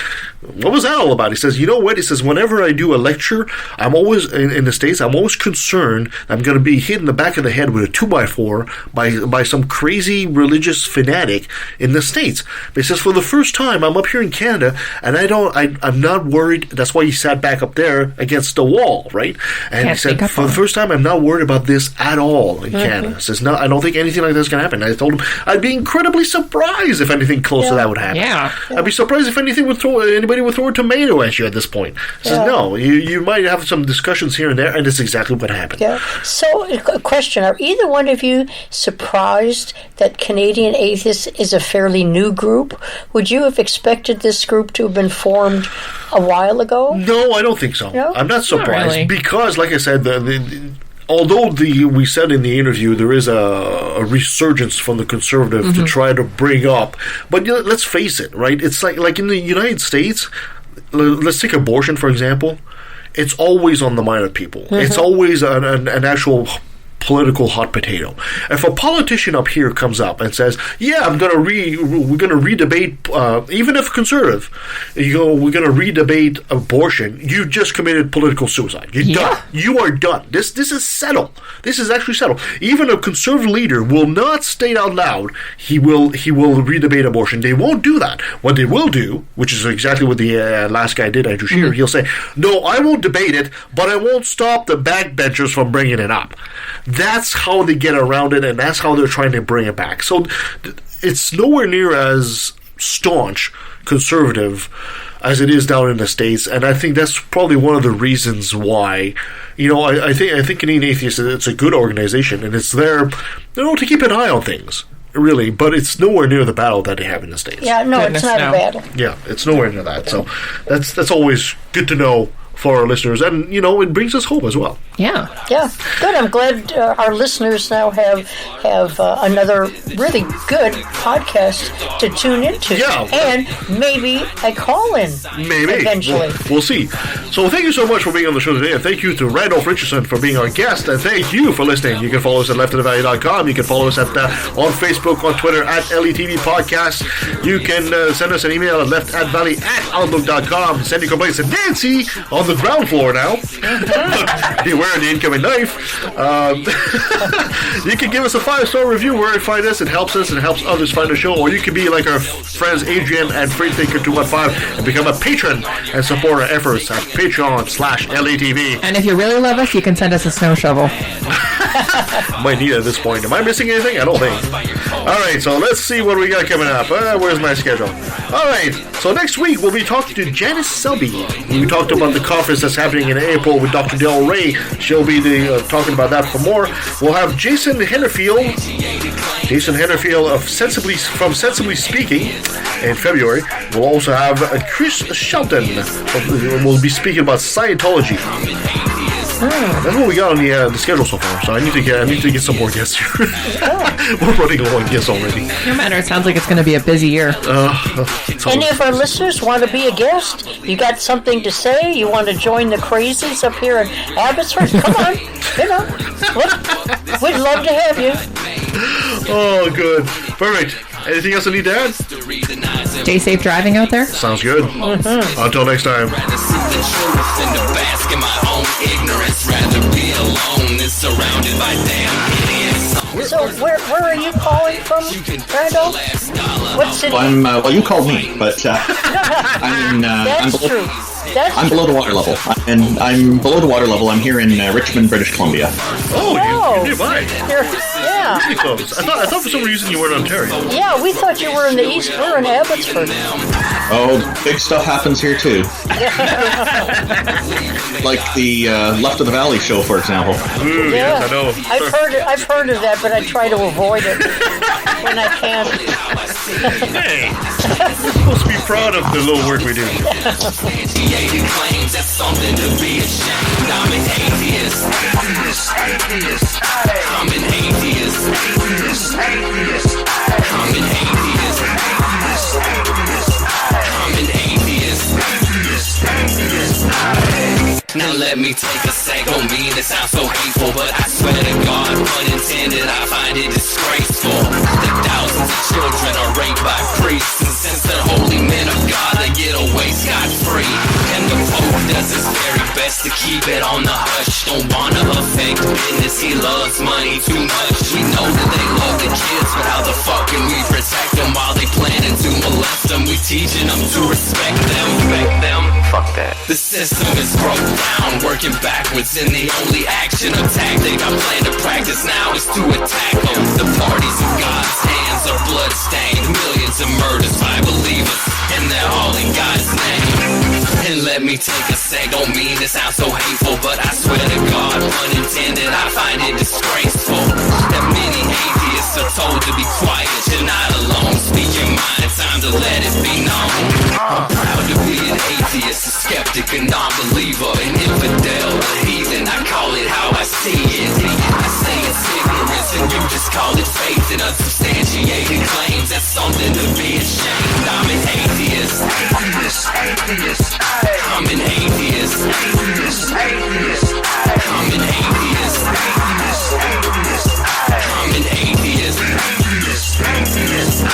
what was that all about? He says, you know what? He says, whenever I do a lecture, I'm always, in the States, I'm always concerned I'm going to be hit in the back of the head with a 2x4 by some crazy religious fanatic in the States. But he says, for the first time, I'm up here in Canada, and I'm not worried. That's why he sat back up there against the wall, right? And he said, for the first time, I'm not worried about this at all in Canada. He says, no, I don't think anything like this is going to happen. I told him, I'd be incredibly surprised if anything close to that would happen. Yeah. I'd be surprised if anybody would throw a tomato at you at this point. He says, no, you might have some discussions here and there, and it's exactly what happened. Yeah. So, a question, are either one of you surprised that Canadian Atheists is a fairly new group? Would you have expected this group to have been formed a while ago? No, I don't think so. No? I'm not surprised. Not really. Because, like I said, although we said in the interview there is a resurgence from the conservative to try to bring up, but let's face it, right? It's like in the United States, let's take abortion for example. It's always on the mind of people. It's always an actual political hot potato. If a politician up here comes up and says, "Yeah, we're going to redebate," even if conservative, we're going to redebate abortion. You just committed political suicide. You're done. You are done. This is settled. This is actually settled. Even a conservative leader will not state out loud he will redebate abortion. They won't do that. What they will do, which is exactly what the last guy did, Andrew Scheer, he'll say, "No, I won't debate it, but I won't stop the backbenchers from bringing it up." That's how they get around it, and that's how they're trying to bring it back. So it's nowhere near as staunch conservative as it is down in the States, and I think that's probably one of the reasons why. I think Canadian Atheists, it's a good organization, and it's there, to keep an eye on things, really. But it's nowhere near the battle that they have in the States. Yeah, no, it's not a battle. Yeah, it's nowhere near that. So that's always good to know for our listeners, and it brings us hope as well. Yeah, good. I'm glad our listeners now have another really good podcast to tune into. Yeah, and maybe a call in. Maybe eventually. We'll see. So thank you so much for being on the show today, and thank you to Randolf Richardson for being our guest, and thank you for listening. You can follow us at leftofthevalley.com. You can follow us at on Facebook, on Twitter at LETV Podcast. You can send us an email at leftatvalley@outlook.com. Send your complaints to Nancy on the ground floor now. Beware the incoming knife. You can give us a 5-star review where you find us. It helps us and helps others find the show. Or you can be like our friends Adrian and Freethinker215 and become a patron and support our efforts at Patreon/LATV. And if you really love us, you can send us a snow shovel. Might need it at this point. Am I missing anything? I don't think. Alright, so let's see what we got coming up. Where's my schedule? Alright, so next week we'll be talking to Janice Selby. We talked about the conference that's happening in April with Dr. Del Rey. She'll be talking about that for more. We'll have Jason Henderfield from Sensibly Speaking in February. We'll also have Chris Shelton. We'll be speaking about Scientology. That's what we got on the schedule so far. So I need to get some more guests here. We're running low on guests already. No matter. It sounds like it's going to be a busy year. Any of our listeners want to be a guest? You got something to say? You want to join the crazies up here in Abbotsford? Come on. We'd love to have you. Oh, good. Perfect. Anything else I need to add? Stay safe driving out there. Sounds good. Until next time. So where are you calling from, Randolph? What city? Well, you called me, but I'm true. I'm below the water level. And I'm below the water level. I'm here in Richmond, British Columbia. Oh, you're nearby. Yeah. Pretty close. I thought for some reason you were in Ontario. Yeah, we thought you were in the East. We're in Abbotsford. Oh, big stuff happens here too. Like the Left of the Valley show, for example. Ooh, yeah, yes, I know. I've heard of that, but I try to avoid it when I can. Hey, we're supposed to be proud of the little work we do. Claims that's something to be ashamed. I'm an atheist. I'm an atheist. I'm an atheist. I'm an atheist. Now let me take a sec. Don't mean it sounds so hateful, but I swear to God, unintended, I find it disgraceful that thousands of children are raped by priests, and since they're holy men of God, they get away scot-free. And the Pope does his very best to keep it on the hush. Don't wanna affect business, he loves money too much. We know that they love the kids, but how the fuck can we protect them while they planning to molest them? We teaching them to respect them. Fuck that. The system is broke down, working backwards, and the only action or tactic I plan to practice now is to attack them. The parties in God's hands are bloodstained, millions of murders by believers, and they're all in God's name. And let me take a sec, don't mean to sound so hateful, but I swear to God, unintended, I find it disgraceful that many atheists are told to be quiet. You're not alone, speak your mind, time to let it be known. I'm proud to be an atheist, a skeptic, a non-believer, an infidel, a heathen, I call it how I see it. I say it's ignorance and you just call it faith, and unsubstantiated claims that's something to be ashamed. I'm an atheist. I'm an atheist. I'm an atheist. I'm an atheist. Atheist.